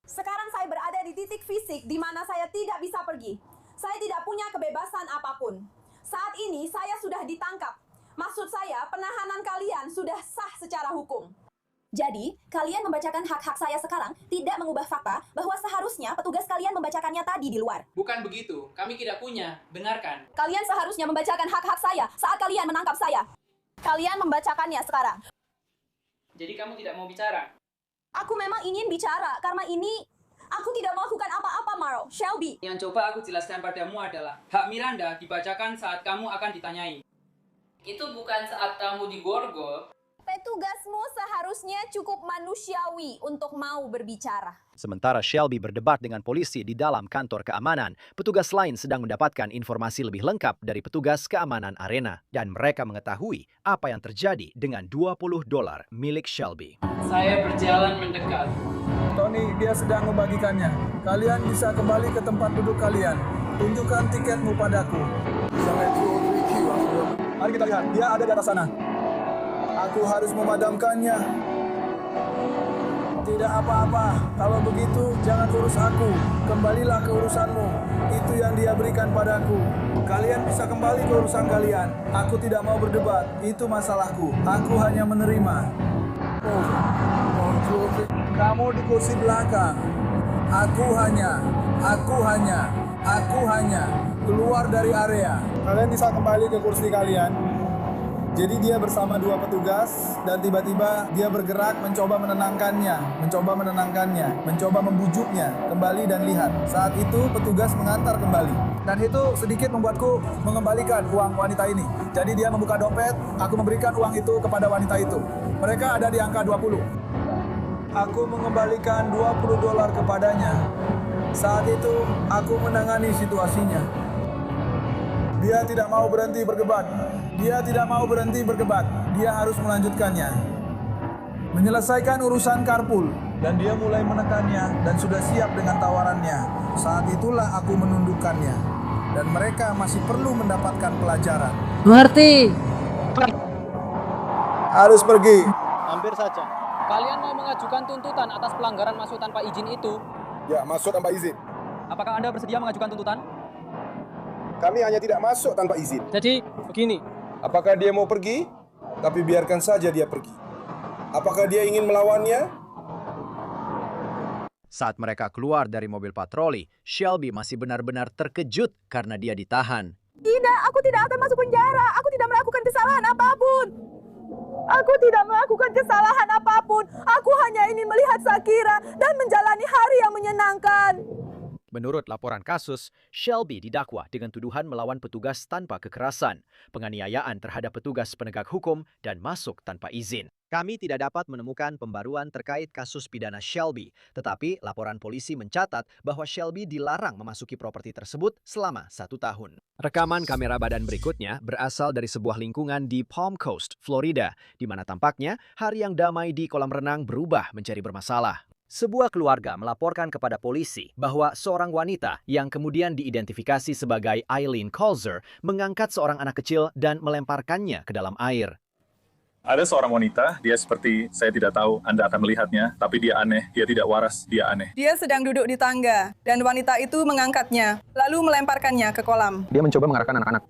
Sekarang saya berada di titik fisik di mana saya tidak bisa pergi. Saya tidak punya kebebasan apapun. Saat ini saya sudah ditangkap. Maksud saya, penahanan kalian sudah sah secara hukum. Jadi, kalian membacakan hak-hak saya sekarang tidak mengubah fakta bahwa seharusnya petugas kalian membacakannya tadi di luar. Bukan begitu, kami tidak punya. Benarkan. Kalian seharusnya membacakan hak-hak saya saat kalian menangkap saya. Kalian membacakannya sekarang. Jadi kamu tidak mau bicara? Aku memang ingin bicara, karena ini aku tidak melakukan apa-apa, Marl. Shelby. Yang coba aku jelaskan padamu adalah hak Miranda dibacakan saat kamu akan ditanyai. Itu bukan saat kamu diborgol. Petugasmu seharusnya cukup manusiawi untuk mau berbicara. Sementara Shelby berdebat dengan polisi di dalam kantor keamanan, petugas lain sedang mendapatkan informasi lebih lengkap dari petugas keamanan arena. Dan mereka mengetahui apa yang terjadi dengan $20 milik Shelby. Saya berjalan mendekat. Tony, dia sedang membagikannya. Kalian bisa kembali ke tempat duduk kalian. Tunjukkan tiketmu padaku. Mari kita lihat, dia ada di atas sana. Aku harus memadamkannya. Tidak apa-apa. Kalau begitu, jangan urus aku. Kembalilah ke urusanmu. Itu yang dia berikan padaku. Kalian bisa kembali ke urusan kalian. Aku tidak mau berdebat. Itu masalahku. Aku hanya menerima. Kamu di kursi belakang. Aku hanya keluar dari area. Kalian bisa kembali ke kursi kalian. Jadi dia bersama dua petugas dan tiba-tiba dia bergerak mencoba menenangkannya, mencoba membujuknya kembali dan lihat. Saat itu petugas mengantar kembali. Dan itu sedikit membuatku mengembalikan uang wanita ini. Jadi dia membuka dompet, aku memberikan uang itu kepada wanita itu. Mereka ada di angka 20. Aku mengembalikan $20 kepadanya. Saat itu aku menangani situasinya. Dia tidak mau berhenti berdebat. Dia harus melanjutkannya. Menyelesaikan urusan karpul. Dan dia mulai menekannya dan sudah siap dengan tawarannya. Saat itulah aku menundukkannya. Dan mereka masih perlu mendapatkan pelajaran. Mengerti. Harus pergi. Hampir saja. Kalian mau mengajukan tuntutan atas pelanggaran masuk tanpa izin itu? Ya, masuk tanpa izin. Apakah Anda bersedia mengajukan tuntutan? Kami hanya tidak masuk tanpa izin. Jadi, begini. Apakah dia mau pergi? Tapi biarkan saja dia pergi. Apakah dia ingin melawannya? Saat mereka keluar dari mobil patroli, Shelby masih benar-benar terkejut karena dia ditahan. Tidak, aku tidak akan masuk penjara. Aku tidak melakukan kesalahan apapun. Aku hanya ingin melihat Shakira dan menjalani hari yang menyenangkan. Menurut laporan kasus, Shelby didakwa dengan tuduhan melawan petugas tanpa kekerasan, penganiayaan terhadap petugas penegak hukum, dan masuk tanpa izin. Kami tidak dapat menemukan pembaruan terkait kasus pidana Shelby, tetapi laporan polisi mencatat bahwa Shelby dilarang memasuki properti tersebut selama 1 tahun. Rekaman kamera badan berikutnya berasal dari sebuah lingkungan di Palm Coast, Florida, di mana tampaknya hari yang damai di kolam renang berubah menjadi bermasalah. Sebuah keluarga melaporkan kepada polisi bahwa seorang wanita yang kemudian diidentifikasi sebagai Eileen Colzer mengangkat seorang anak kecil dan melemparkannya ke dalam air. Ada seorang wanita, dia seperti, saya tidak tahu Anda akan melihatnya, tapi dia aneh, dia tidak waras, dia aneh. Dia sedang duduk di tangga, dan wanita itu mengangkatnya, lalu melemparkannya ke kolam. Dia mencoba mengarahkan anak-anak.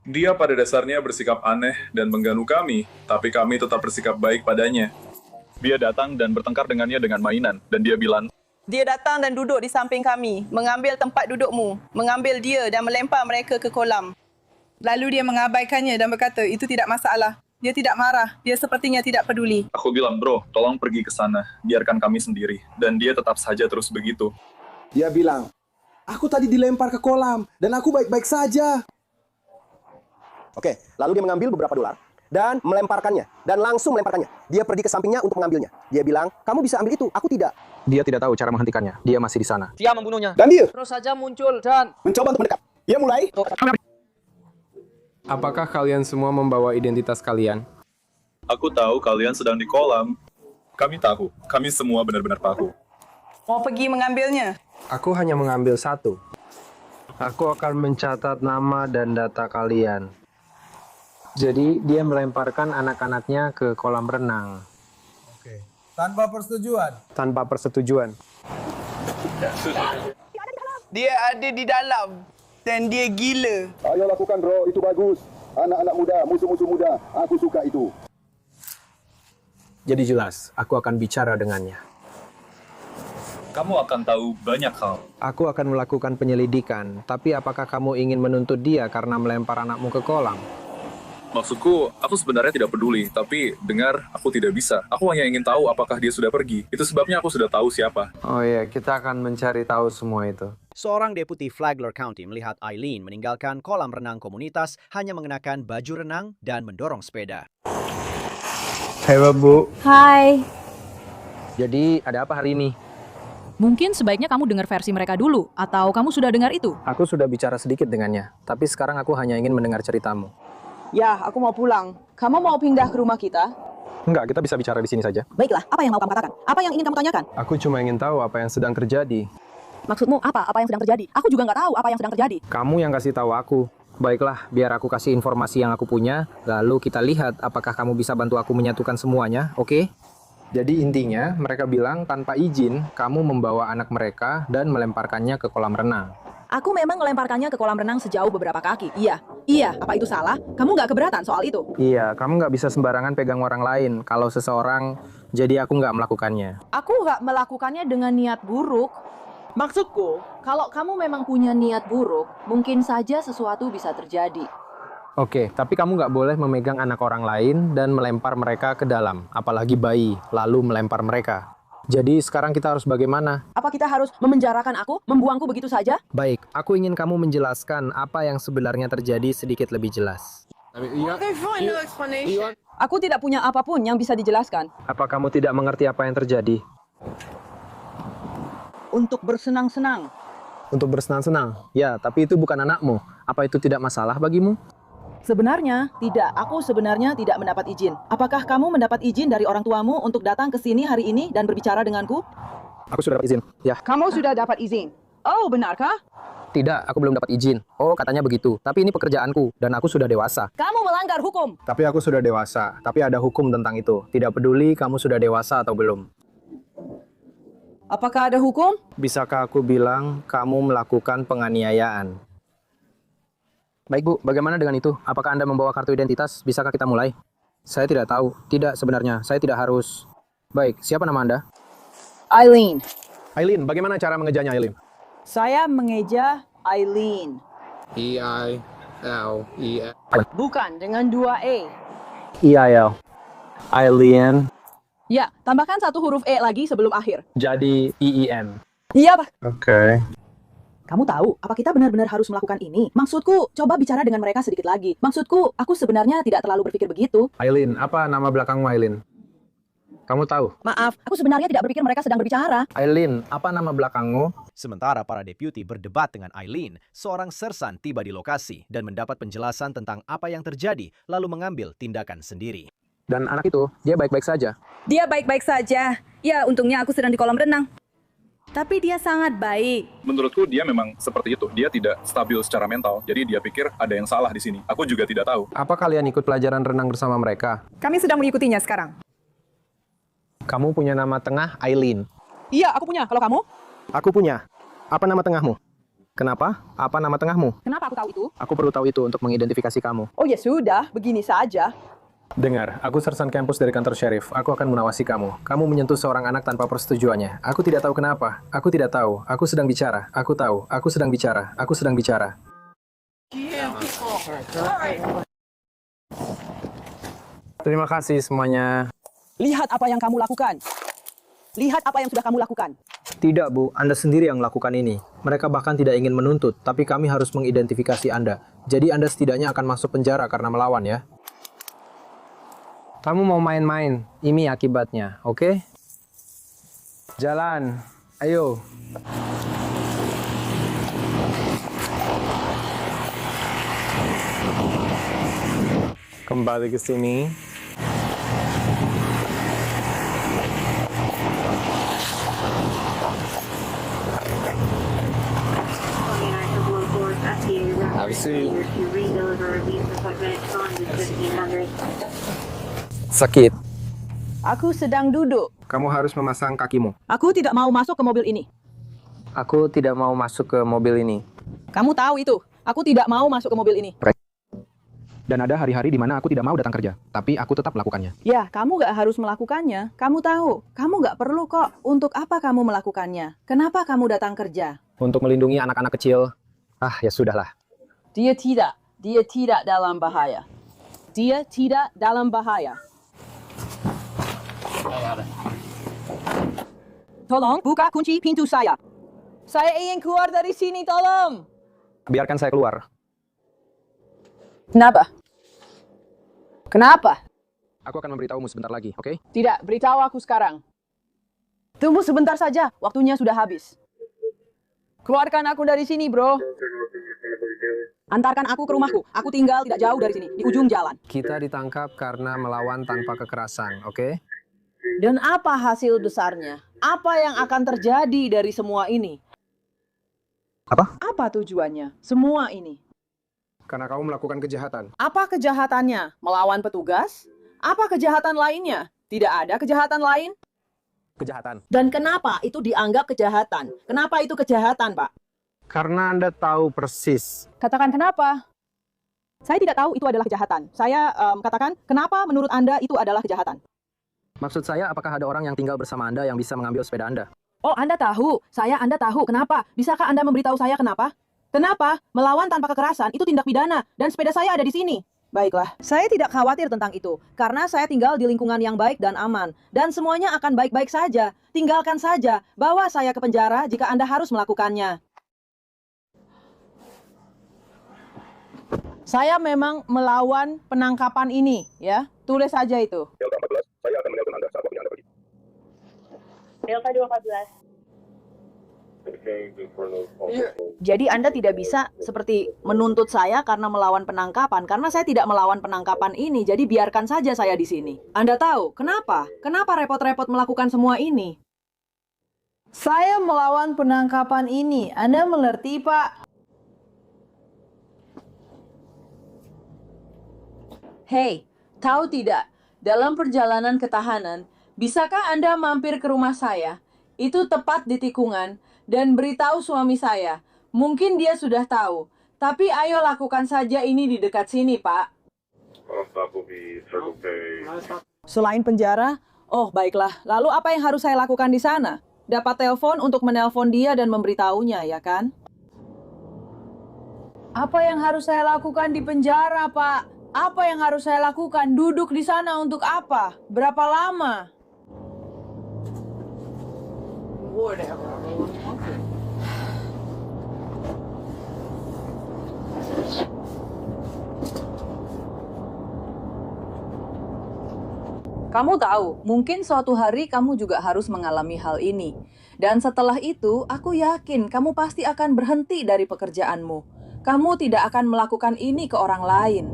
Dia pada dasarnya bersikap aneh dan mengganggu kami, tapi kami tetap bersikap baik padanya. Dia datang dan bertengkar dengannya dengan mainan, dan dia bilang, Dia datang dan duduk di samping kami, mengambil tempat dudukmu, mengambil dia dan melempar mereka ke kolam. Lalu dia mengabaikannya dan berkata, itu tidak masalah. Dia tidak marah, dia sepertinya tidak peduli. aku bilang, bro, tolong pergi ke sana, biarkan kami sendiri. Dan dia tetap saja terus begitu. Dia bilang, Aku tadi dilempar ke kolam, dan aku baik-baik saja. Oke, lalu dia mengambil beberapa dolar dan melemparkannya, dan langsung melemparkannya. Dia pergi ke sampingnya untuk mengambilnya. Dia bilang, kamu bisa ambil itu, aku tidak. Dia tidak tahu cara menghentikannya. Dia masih di sana. Dia membunuhnya. Dan dia Terus saja muncul dan mencoba untuk mendekat. Dia mulai. Apakah kalian semua membawa identitas kalian? Aku tahu kalian sedang di kolam. Kami tahu. Kami semua benar-benar tahu. Mau pergi mengambilnya? Aku hanya mengambil satu. Aku akan mencatat nama dan data kalian. Jadi dia melemparkan anak-anaknya ke kolam renang. Oke. Tanpa persetujuan. Tanpa persetujuan. Dia ada di dalam. Dan dia gila. Ayo lakukan, bro. Itu bagus. Anak-anak muda, musuh-musuh muda. Aku suka itu. Jadi jelas, aku akan bicara dengannya. Kamu akan tahu banyak hal. Aku akan melakukan penyelidikan, tapi apakah kamu ingin menuntut dia karena melempar anakmu ke kolam? Maksudku, aku sebenarnya tidak peduli, tapi dengar, aku tidak bisa. Aku hanya ingin tahu apakah dia sudah pergi. Itu sebabnya aku sudah tahu siapa. Oh iya, kita akan mencari tahu semua itu. Seorang deputi Flagler County melihat Eileen meninggalkan kolam renang komunitas hanya mengenakan baju renang dan mendorong sepeda. Halo, Bu. Hai. Jadi, ada apa hari ini? Mungkin sebaiknya kamu dengar versi mereka dulu, atau kamu sudah dengar itu? Aku sudah bicara sedikit dengannya, tapi sekarang aku hanya ingin mendengar ceritamu. Ya, aku mau pulang. Kamu mau pindah ke rumah kita? Enggak, kita bisa bicara di sini saja. Baiklah, apa yang mau kamu katakan? Apa yang ingin kamu tanyakan? Aku cuma ingin tahu apa yang sedang terjadi. Maksudmu apa? Apa yang sedang terjadi? Aku juga nggak tahu apa yang sedang terjadi. Kamu yang kasih tahu aku. Baiklah, biar aku kasih informasi yang aku punya, lalu kita lihat apakah kamu bisa bantu aku menyatukan semuanya, oke? Jadi intinya, mereka bilang tanpa izin, kamu membawa anak mereka dan melemparkannya ke kolam renang. Aku memang melemparkannya ke kolam renang sejauh beberapa kaki. Iya. Apa itu salah? Kamu nggak keberatan soal itu? Iya, kamu nggak bisa sembarangan pegang orang lain kalau seseorang, jadi aku nggak melakukannya. Aku nggak melakukannya dengan niat buruk. Maksudku, kalau kamu memang punya niat buruk, mungkin saja sesuatu bisa terjadi. Oke, tapi kamu nggak boleh memegang anak orang lain dan melempar mereka ke dalam, apalagi bayi, lalu melempar mereka. Jadi sekarang kita harus bagaimana? Apa kita harus memenjarakan aku? Membuangku begitu saja? Baik, aku ingin kamu menjelaskan apa yang sebenarnya terjadi sedikit lebih jelas. Aku tidak punya apapun yang bisa dijelaskan. Apa kamu tidak mengerti apa yang terjadi? Untuk bersenang-senang. Untuk bersenang-senang? Ya, tapi itu bukan anakmu. Apa itu tidak masalah bagimu? Sebenarnya tidak. Aku sebenarnya tidak mendapat izin. Apakah kamu mendapat izin dari orang tuamu untuk datang ke sini hari ini dan berbicara denganku? Aku sudah dapat izin. Ya. Kamu sudah dapat izin. Oh, benarkah? Tidak, aku belum dapat izin. Oh, katanya begitu. Tapi ini pekerjaanku dan aku sudah dewasa. Kamu melanggar hukum. Tapi aku sudah dewasa. Tapi ada hukum tentang itu. Tidak peduli kamu sudah dewasa atau belum. Apakah ada hukum? Bisakah aku bilang kamu melakukan penganiayaan? Baik Bu, bagaimana dengan itu? Apakah Anda membawa kartu identitas? Bisakah kita mulai? Saya tidak tahu. Tidak sebenarnya, saya tidak harus. Baik, siapa nama Anda? Eileen. Eileen, bagaimana cara mengejanya Eileen? Saya mengeja Eileen. E-I-L-E-N. Bukan, dengan 2 E. E-I-L. Eileen. Ya, tambahkan satu huruf E lagi sebelum akhir. Jadi E-E-N. Iya, Pak. Oke. Kamu tahu, apa kita benar-benar harus melakukan ini? Maksudku, coba bicara dengan mereka sedikit lagi. Maksudku, aku sebenarnya tidak terlalu berpikir begitu. Eileen, apa nama belakangmu Eileen? Kamu tahu? Maaf, aku sebenarnya tidak berpikir mereka sedang berbicara. Eileen, apa nama belakangmu? Sementara para deputi berdebat dengan Eileen, seorang sersan tiba di lokasi dan mendapat penjelasan tentang apa yang terjadi, lalu mengambil tindakan sendiri. Dan anak itu, dia baik-baik saja. Dia baik-baik saja. Ya, untungnya aku sedang di kolam renang. Tapi dia sangat baik. Menurutku dia memang seperti itu. Dia tidak stabil secara mental. Jadi dia pikir ada yang salah di sini. Aku juga tidak tahu. Apa kalian ikut pelajaran renang bersama mereka? Kami sedang mengikutinya sekarang. Kamu punya nama tengah Eileen. Iya, aku punya. Kalau kamu? Aku punya. Apa nama tengahmu? Kenapa? Apa nama tengahmu? Kenapa aku tahu itu? Aku perlu tahu itu untuk mengidentifikasi kamu. Oh ya sudah, begini saja. Dengar, aku sersan kampus dari kantor sheriff. Aku akan mengawasi kamu. Kamu menyentuh seorang anak tanpa persetujuannya. Aku tidak tahu kenapa. Aku tidak tahu. Aku sedang bicara. Aku tahu. Aku sedang bicara. Aku sedang bicara. Terima kasih semuanya. Lihat apa yang kamu lakukan. Lihat apa yang sudah kamu lakukan. Tidak, Bu. Anda sendiri yang melakukan ini. Mereka bahkan tidak ingin menuntut, tapi kami harus mengidentifikasi Anda. Jadi Anda setidaknya akan masuk penjara karena melawan, ya. Kamu mau main-main. Ini akibatnya, oke? Jalan. Ayo. Kembali ke sini. Sakit. Aku sedang duduk. Kamu harus memasang kakimu. Aku tidak mau masuk ke mobil ini. Aku tidak mau masuk ke mobil ini. Kamu tahu itu. Aku tidak mau masuk ke mobil ini. Dan ada hari-hari di mana aku tidak mau datang kerja, tapi aku tetap melakukannya. Ya, kamu gak harus melakukannya. Kamu tahu, kamu gak perlu kok. Untuk apa kamu melakukannya? Kenapa kamu datang kerja? Untuk melindungi anak-anak kecil. Ya sudahlah. Dia tidak dalam bahaya. Dia tidak dalam bahaya. Tolong buka kunci pintu saya. Saya ingin keluar dari sini, tolong. Biarkan saya keluar. Kenapa? Kenapa? Aku akan memberitahumu sebentar lagi, oke? Tidak, beritahu aku sekarang. Tunggu sebentar saja, waktunya sudah habis. Keluarkan aku dari sini, bro. Antarkan aku ke rumahku. Aku tinggal tidak jauh dari sini, di ujung jalan. Kita ditangkap karena melawan tanpa kekerasan, oke? Dan apa hasil besarnya? Apa yang akan terjadi dari semua ini? Apa? Apa tujuannya? Semua ini. Karena kamu melakukan kejahatan. Apa kejahatannya? Melawan petugas? Apa kejahatan lainnya? Tidak ada kejahatan lain? Kejahatan. Dan kenapa itu dianggap kejahatan? Kenapa itu kejahatan, Pak? Karena Anda tahu persis. Katakan kenapa? Saya tidak tahu itu adalah kejahatan. Saya katakan, kenapa menurut Anda itu adalah kejahatan? Maksud saya, apakah ada orang yang tinggal bersama Anda yang bisa mengambil sepeda Anda? Oh, Anda tahu. Anda tahu. Kenapa? Bisakah Anda memberitahu saya kenapa? Kenapa? Melawan tanpa kekerasan itu tindak pidana, dan sepeda saya ada di sini. Baiklah, saya tidak khawatir tentang itu, karena saya tinggal di lingkungan yang baik dan aman, dan semuanya akan baik-baik saja. Tinggalkan saja, bawa saya ke penjara jika Anda harus melakukannya. Saya memang melawan penangkapan ini, ya. Tulis saja itu. Delta 14, saya akan menelpon Anda saat waktunya Anda pergi. Delta 214. Jadi Anda tidak bisa seperti menuntut saya karena melawan penangkapan, karena saya tidak melawan penangkapan ini, jadi biarkan saja saya di sini. Anda tahu, kenapa? Kenapa repot-repot melakukan semua ini? Saya melawan penangkapan ini, Anda mengerti, Pak? Hei, tahu tidak, dalam perjalanan ke tahanan, bisakah Anda mampir ke rumah saya? Itu tepat di tikungan. Dan beritahu suami saya, mungkin dia sudah tahu, tapi ayo lakukan saja ini di dekat sini, Pak. Selain penjara? Oh, baiklah. Lalu apa yang harus saya lakukan di sana? Dapat telepon untuk menelpon dia dan memberitahunya, ya kan? Apa yang harus saya lakukan di penjara, Pak? Apa yang harus saya lakukan? Duduk di sana untuk apa? Berapa lama? Whatever. Kamu tahu, mungkin suatu hari kamu juga harus mengalami hal ini. Dan setelah itu, aku yakin kamu pasti akan berhenti dari pekerjaanmu. Kamu tidak akan melakukan ini ke orang lain.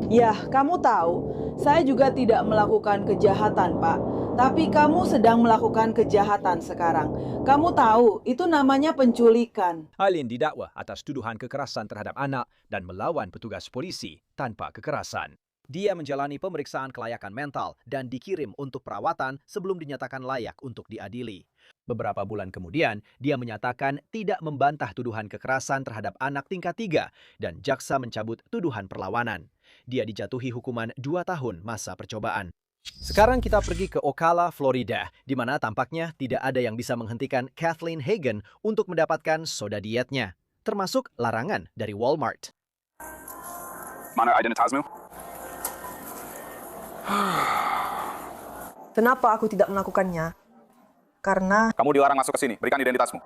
Ya, kamu tahu, saya juga tidak melakukan kejahatan, Pak. Tapi kamu sedang melakukan kejahatan sekarang. Kamu tahu, itu namanya penculikan. Aileen didakwa atas tuduhan kekerasan terhadap anak dan melawan petugas polisi tanpa kekerasan. Dia menjalani pemeriksaan kelayakan mental dan dikirim untuk perawatan sebelum dinyatakan layak untuk diadili. Beberapa bulan kemudian, dia menyatakan tidak membantah tuduhan kekerasan terhadap anak tingkat 3 dan jaksa mencabut tuduhan perlawanan. Dia dijatuhi hukuman 2 tahun masa percobaan. Sekarang kita pergi ke Ocala, Florida, di mana tampaknya tidak ada yang bisa menghentikan Kathleen Hagen untuk mendapatkan soda dietnya, termasuk larangan dari Walmart. Mana identitasmu? Kenapa aku tidak melakukannya? Karena Kamu dilarang masuk ke sini. Berikan identitasmu.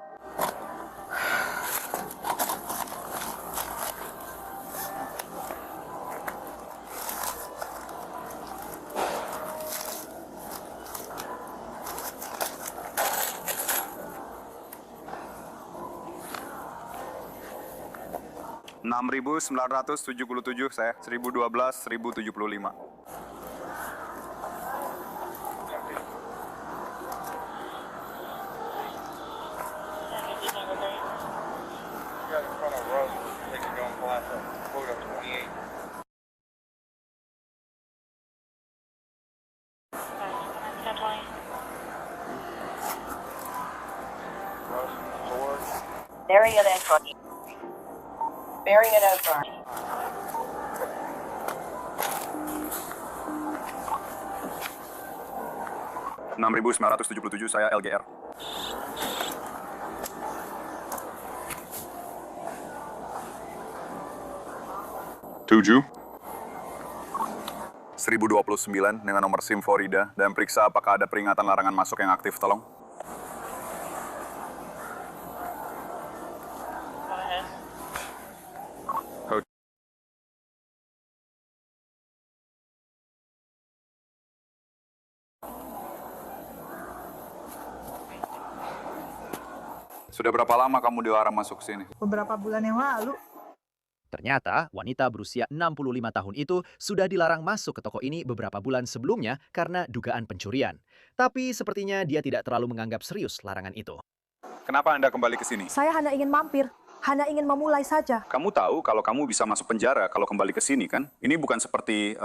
$6.977 saya, 1012, 1075. Bearing it in front. Bearing it in front. $6.977 saya LGR. Tujuh. 1029 dengan nomor SIM Florida dan periksa apakah ada peringatan larangan masuk yang aktif, tolong. Sudah berapa lama kamu dilarang masuk sini? beberapa bulan yang lalu. Ternyata, wanita berusia 65 tahun itu sudah dilarang masuk ke toko ini beberapa bulan sebelumnya karena dugaan pencurian. Tapi sepertinya dia tidak terlalu menganggap serius larangan itu. Kenapa Anda kembali ke sini? Saya hanya ingin mampir, hanya ingin memulai saja. Kamu tahu kalau kamu bisa masuk penjara kalau kembali ke sini, kan? Ini bukan seperti...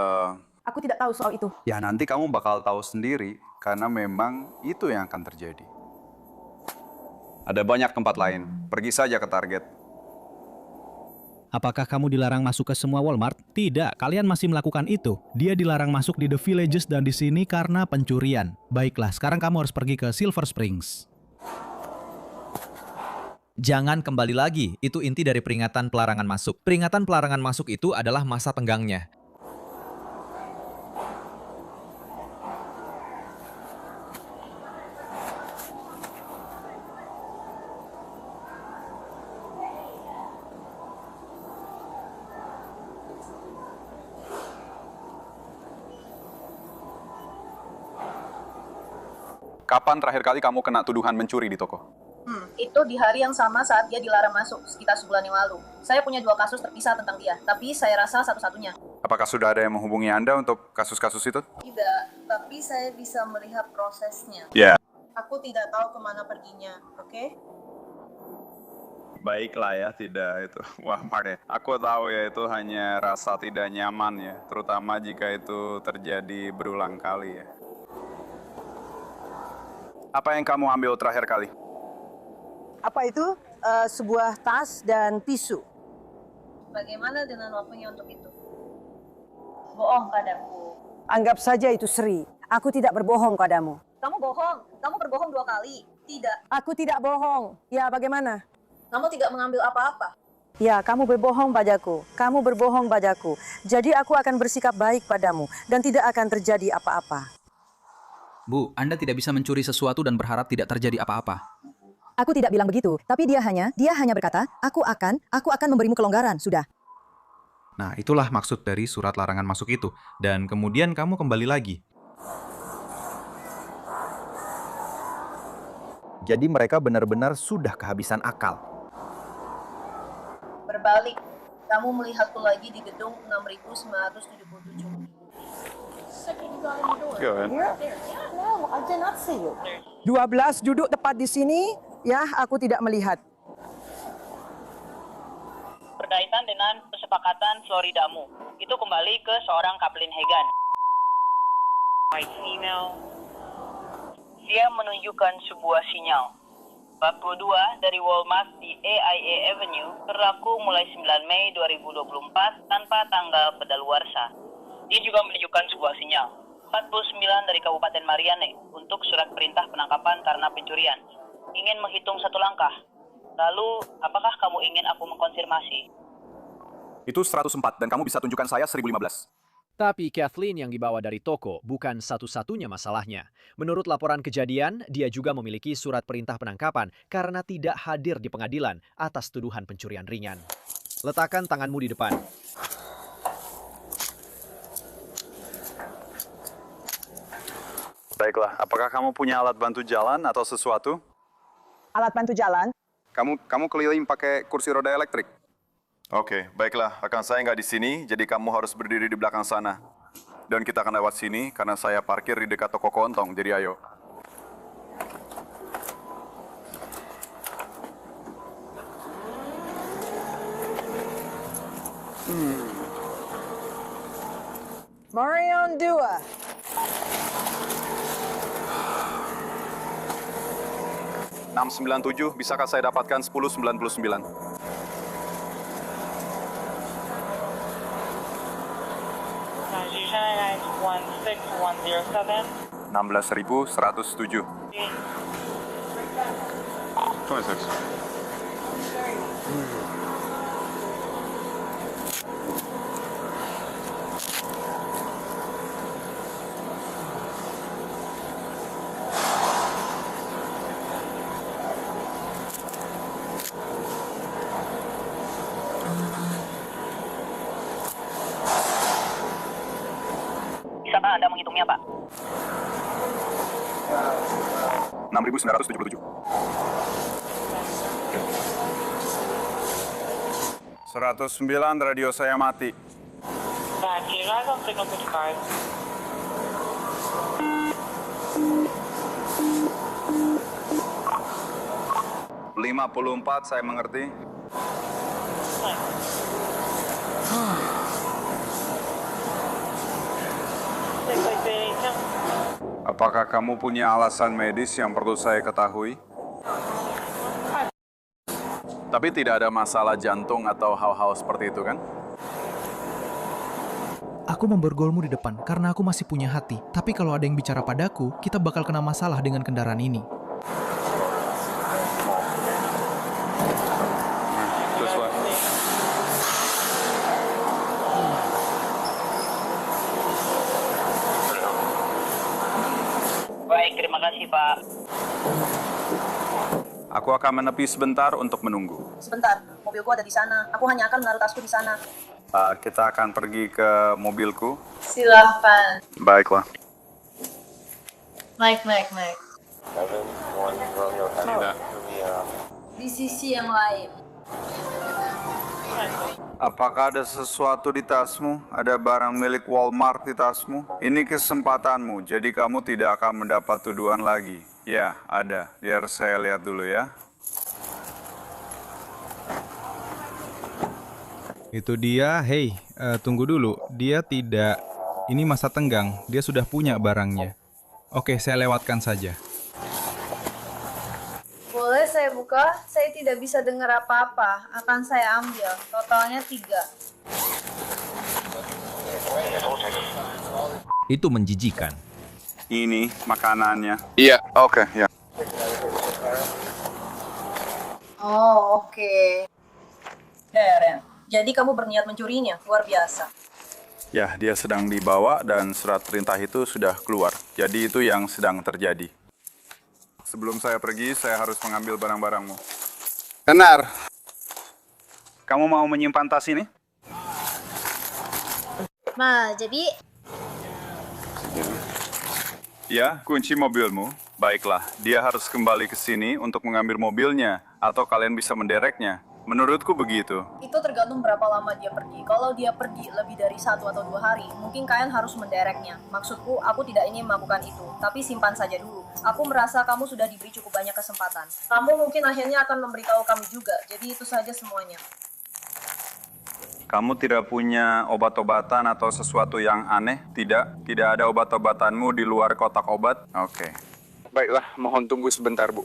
Aku tidak tahu soal itu. Ya, nanti kamu bakal tahu sendiri, karena memang itu yang akan terjadi. Ada banyak tempat lain. Pergi saja ke Target. Apakah kamu dilarang masuk ke semua Walmart? Tidak, kalian masih melakukan itu. Dia dilarang masuk di The Villages dan di sini karena pencurian. Baiklah, sekarang kamu harus pergi ke Silver Springs. Jangan kembali lagi, itu inti dari peringatan pelarangan masuk. Peringatan pelarangan masuk itu adalah masa tenggangnya. Kapan terakhir kali kamu kena tuduhan mencuri di toko? Itu di hari yang sama saat dia dilarang masuk, sekitar sebulan yang lalu. Saya punya 2 kasus terpisah tentang dia, tapi saya rasa satu-satunya. Apakah sudah ada yang menghubungi Anda untuk kasus-kasus itu? Tidak, tapi saya bisa melihat prosesnya. Ya. Aku tidak tahu kemana perginya, oke? Baiklah ya, tidak itu. Wah, Mark, aku tahu ya itu hanya rasa tidak nyaman ya, terutama jika itu terjadi berulang kali ya. Apa yang kamu ambil terakhir kali? Apa itu? Sebuah tas dan tisu. Bagaimana dengan waktunya untuk itu? Bohong padaku. Anggap saja itu Sri. Aku tidak berbohong padamu. Kamu bohong. Kamu berbohong 2 kali. Tidak. Aku tidak bohong. Ya, bagaimana? Kamu tidak mengambil apa-apa. Ya, kamu berbohong padaku. Kamu berbohong padaku. Jadi aku akan bersikap baik padamu dan tidak akan terjadi apa-apa. Bu, Anda tidak bisa mencuri sesuatu dan berharap tidak terjadi apa-apa. Aku tidak bilang begitu, tapi dia hanya berkata, aku akan memberimu kelonggaran, sudah. Nah, itulah maksud dari surat larangan masuk itu. Dan kemudian kamu kembali lagi. Jadi mereka benar-benar sudah kehabisan akal. Berbalik, kamu melihatku lagi di gedung 6977. 12 duduk tepat di sini, ya, aku tidak melihat. Berkaitan dengan kesepakatan Floridamu, itu kembali ke seorang Kathleen Hagan. Dia menunjukkan sebuah sinyal. Bab 2 dari Walmart di AIA Avenue berlaku mulai 9 Mei 2024 tanpa tanggal pedaluarsa. Dia juga menunjukkan sebuah sinyal. 49 dari Kabupaten Marianne untuk surat perintah penangkapan karena pencurian. Ingin menghitung 1 langkah. Lalu, apakah kamu ingin aku mengkonfirmasi? Itu 104 dan kamu bisa tunjukkan saya 1015. Tapi Kathleen yang dibawa dari toko bukan satu-satunya masalahnya. Menurut laporan kejadian, dia juga memiliki surat perintah penangkapan karena tidak hadir di pengadilan atas tuduhan pencurian ringan. Letakkan tanganmu di depan. Baiklah, apakah kamu punya alat bantu jalan atau sesuatu? Alat bantu jalan? Kamu keliling pakai kursi roda elektrik? Oke, baiklah. Rekan saya nggak di sini, jadi kamu harus berdiri di belakang sana. Dan kita akan lewat sini karena saya parkir di dekat toko kelontong, jadi ayo. Marion 2. .697, bisakah saya dapatkan 1099? 16.107. 26. Bisakah Anda menghitungnya, Pak? 6.977. 109, radio saya mati. 54, saya mengerti. Apakah kamu punya alasan medis yang perlu saya ketahui? Tapi tidak ada masalah jantung atau hal-hal seperti itu, kan? Aku memborgolmu di depan karena aku masih punya hati. Tapi kalau ada yang bicara padaku, kita bakal kena masalah dengan kendaraan ini. Baik, terima kasih, Pak. Aku akan menepi sebentar untuk menunggu. Sebentar, mobilku ada di sana. Aku hanya akan menaruh tasku di sana. Kita akan pergi ke mobilku. Silahkan. Baiklah. Naik. Tidak. Di sisi yang lain. Apakah ada sesuatu di tasmu? Ada barang milik Walmart di tasmu? Ini kesempatanmu, jadi kamu tidak akan mendapat tuduhan lagi. Ya, ada. Biar saya lihat dulu ya. Itu dia, hei, tunggu dulu. Dia tidak, ini masa tenggang, dia sudah punya barangnya. Oke, saya lewatkan saja. Boleh saya buka? Saya tidak bisa dengar apa-apa. Akan saya ambil. Totalnya 3. Itu menjijikan. Ini makanannya. Iya, oke, ya. Oh, oke. Ren, jadi kamu berniat mencurinya? Luar biasa. Ya, dia sedang dibawa dan surat perintah itu sudah keluar. Jadi itu yang sedang terjadi. Sebelum saya pergi, saya harus mengambil barang-barangmu. Benar. Kamu mau menyimpan tas ini? Nah, jadi... Ya, kunci mobilmu. Baiklah, dia harus kembali ke sini untuk mengambil mobilnya, atau kalian bisa mendereknya. Menurutku begitu. Itu tergantung berapa lama dia pergi. Kalau dia pergi lebih dari 1 atau 2 hari, mungkin kalian harus mendereknya. Maksudku, aku tidak ingin melakukan itu, tapi simpan saja dulu. Aku merasa kamu sudah diberi cukup banyak kesempatan. Kamu mungkin akhirnya akan memberitahu kami juga, jadi itu saja semuanya. Kamu tidak punya obat-obatan atau sesuatu yang aneh? Tidak? Tidak ada obat-obatanmu di luar kotak obat? Oke. Baiklah, mohon tunggu sebentar, Bu.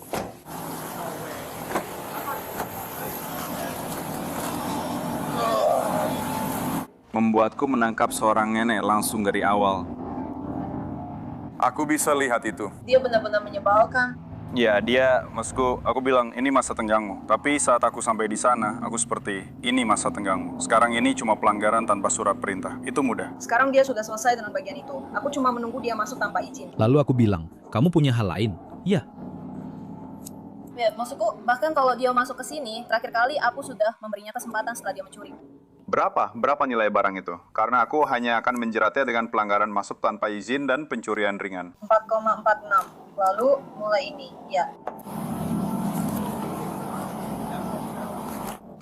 Membuatku menangkap seorang nenek langsung dari awal. Aku bisa lihat itu. Dia benar-benar menyebalkan. Ya, maksudku, aku bilang ini masa tenggangmu. Tapi saat aku sampai di sana, aku seperti, ini masa tenggangmu. Sekarang ini cuma pelanggaran tanpa surat perintah. Itu mudah. Sekarang dia sudah selesai dengan bagian itu. Aku cuma menunggu dia masuk tanpa izin. Lalu aku bilang, kamu punya hal lain? Ya. Ya, maksudku, bahkan kalau dia masuk ke sini, terakhir kali aku sudah memberinya kesempatan setelah dia mencuri. Berapa? Berapa nilai barang itu? Karena aku hanya akan menjeratnya dengan pelanggaran masuk tanpa izin dan pencurian ringan. 4,46. Lalu mulai ini, ya.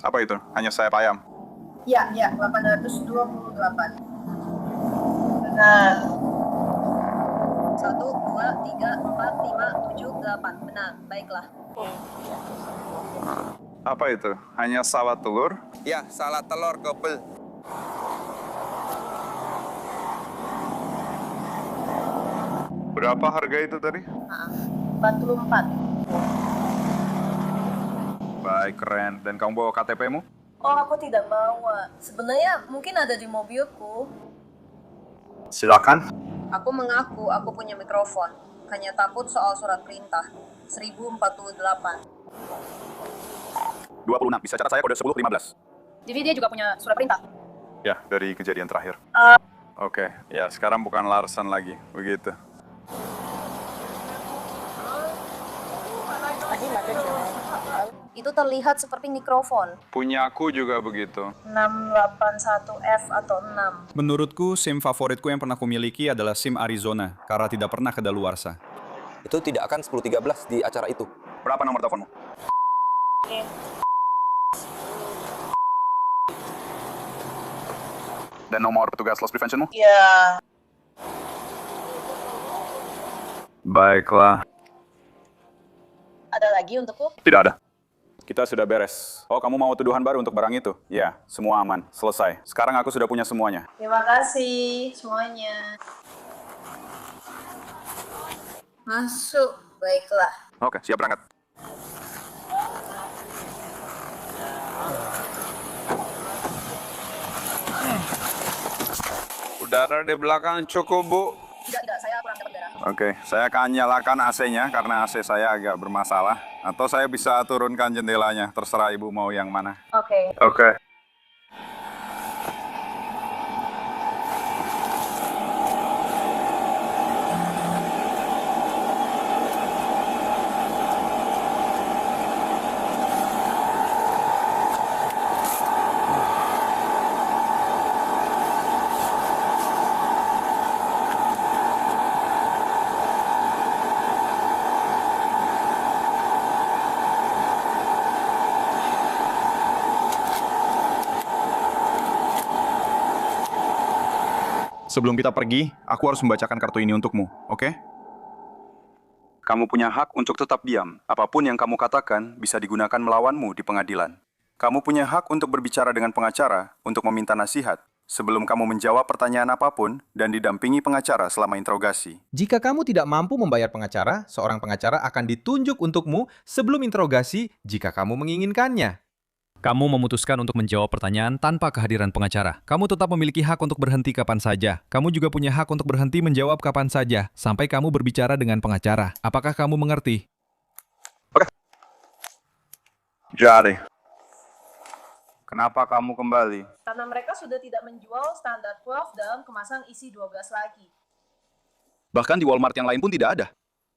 Apa itu? Hanya sayap ayam. Ya, 828. Benar. 1, 2, 3, 4, 5, 7, 8. Benar, baiklah. Apa itu? Hanya salad telur? Ya, salad telur gobel. Berapa harga itu tadi? 44. Baik, keren. Dan kamu bawa KTP-mu? Oh, aku tidak bawa. Sebenarnya mungkin ada di mobilku. Silakan. Aku mengaku aku punya mikrofon. Hanya takut soal surat perintah. 1048. 26. Bisa catat saya kode 1015. Jadi dia juga punya surat perintah? Ya, dari kejadian terakhir. Oke, ya sekarang bukan Larsen lagi. Begitu. Itu terlihat seperti mikrofon. Punyaku juga begitu. 681F atau 6. Menurutku, SIM favoritku yang pernah kumiliki adalah SIM Arizona, karena tidak pernah kedaluarsa. Itu tidak akan 1013 di acara itu. Berapa nomor teleponmu? Dan nomor petugas loss preventionmu? Ya. Baiklah. Ada lagi untukku? Tidak ada. Kita sudah beres. Oh, kamu mau tuduhan baru untuk barang itu? Ya, semua aman. Selesai. Sekarang aku sudah punya semuanya. Terima kasih semuanya. Masuk. Baiklah. Oke, siap berangkat. Udara di belakang cukup, Bu. Tidak, saya kurang dapat darah. Oke, saya akan nyalakan AC-nya karena AC saya agak bermasalah. Atau saya bisa turunkan jendelanya, terserah ibu mau yang mana. Oke. Oke. Sebelum kita pergi, aku harus membacakan kartu ini untukmu, oke? Kamu punya hak untuk tetap diam. Apapun yang kamu katakan bisa digunakan melawanmu di pengadilan. Kamu punya hak untuk berbicara dengan pengacara untuk meminta nasihat sebelum kamu menjawab pertanyaan apapun dan didampingi pengacara selama interogasi. Jika kamu tidak mampu membayar pengacara, seorang pengacara akan ditunjuk untukmu sebelum interogasi jika kamu menginginkannya. Kamu memutuskan untuk menjawab pertanyaan tanpa kehadiran pengacara. Kamu tetap memiliki hak untuk berhenti kapan saja. Kamu juga punya hak untuk berhenti menjawab kapan saja, sampai kamu berbicara dengan pengacara. Apakah kamu mengerti? Oke. Jadi, kenapa kamu kembali? Karena mereka sudah tidak menjual standar 12 dalam kemasan isi 12 lagi. Bahkan di Walmart yang lain pun tidak ada.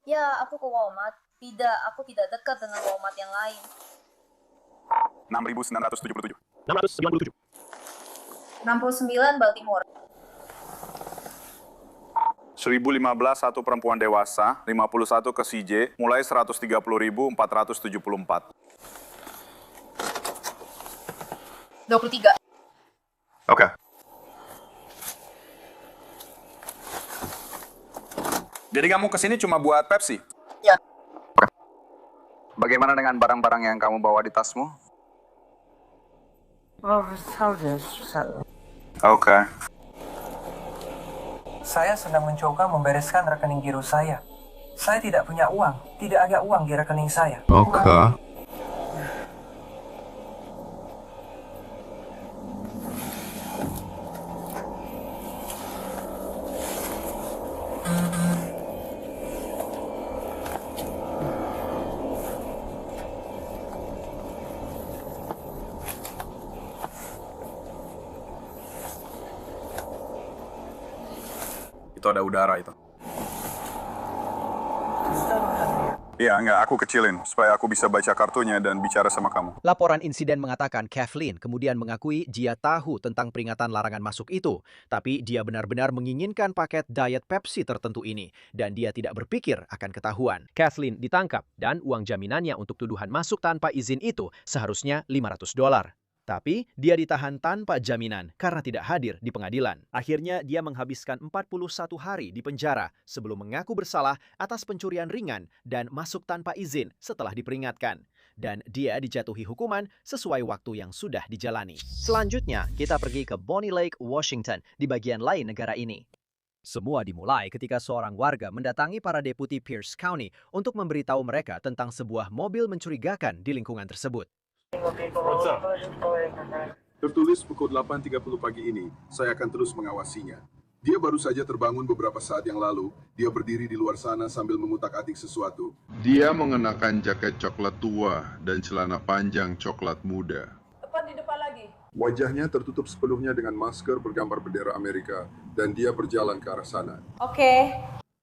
Ya, aku ke Walmart. Tidak, aku tidak dekat dengan Walmart yang lain. 6.977. 697. 69 Baltimore. 1015 satu perempuan dewasa, 51 ke CJ, mulai 130.474. 23. Oke. Jadi kamu kesini cuma buat Pepsi? Ya. Bagaimana dengan barang-barang yang kamu bawa di tasmu? Oke. Saya sedang mencoba membereskan rekening giro saya. Saya tidak punya uang. Tidak ada uang di rekening saya. Oke. Itu ada udara itu. Iya, enggak, aku kecilin supaya aku bisa baca kartunya dan bicara sama kamu. Laporan insiden mengatakan Kathleen kemudian mengakui dia tahu tentang peringatan larangan masuk itu, tapi dia benar-benar menginginkan paket diet Pepsi tertentu ini, dan dia tidak berpikir akan ketahuan. Kathleen ditangkap, dan uang jaminannya untuk tuduhan masuk tanpa izin itu seharusnya $500. Tapi dia ditahan tanpa jaminan karena tidak hadir di pengadilan. Akhirnya dia menghabiskan 41 hari di penjara sebelum mengaku bersalah atas pencurian ringan dan masuk tanpa izin setelah diperingatkan. Dan dia dijatuhi hukuman sesuai waktu yang sudah dijalani. Selanjutnya, kita pergi ke Bonnie Lake, Washington, di bagian lain negara ini. Semua dimulai ketika seorang warga mendatangi para deputi Pierce County untuk memberitahu mereka tentang sebuah mobil mencurigakan di lingkungan tersebut. Tertulis pukul 8.30 pagi ini, saya akan terus mengawasinya. Dia baru saja terbangun beberapa saat yang lalu. Dia berdiri di luar sana sambil mengutak-atik sesuatu. Dia mengenakan jaket coklat tua dan celana panjang coklat muda. Tepat di depan lagi. Wajahnya tertutup sepenuhnya dengan masker bergambar bendera Amerika, dan dia berjalan ke arah sana. Oke.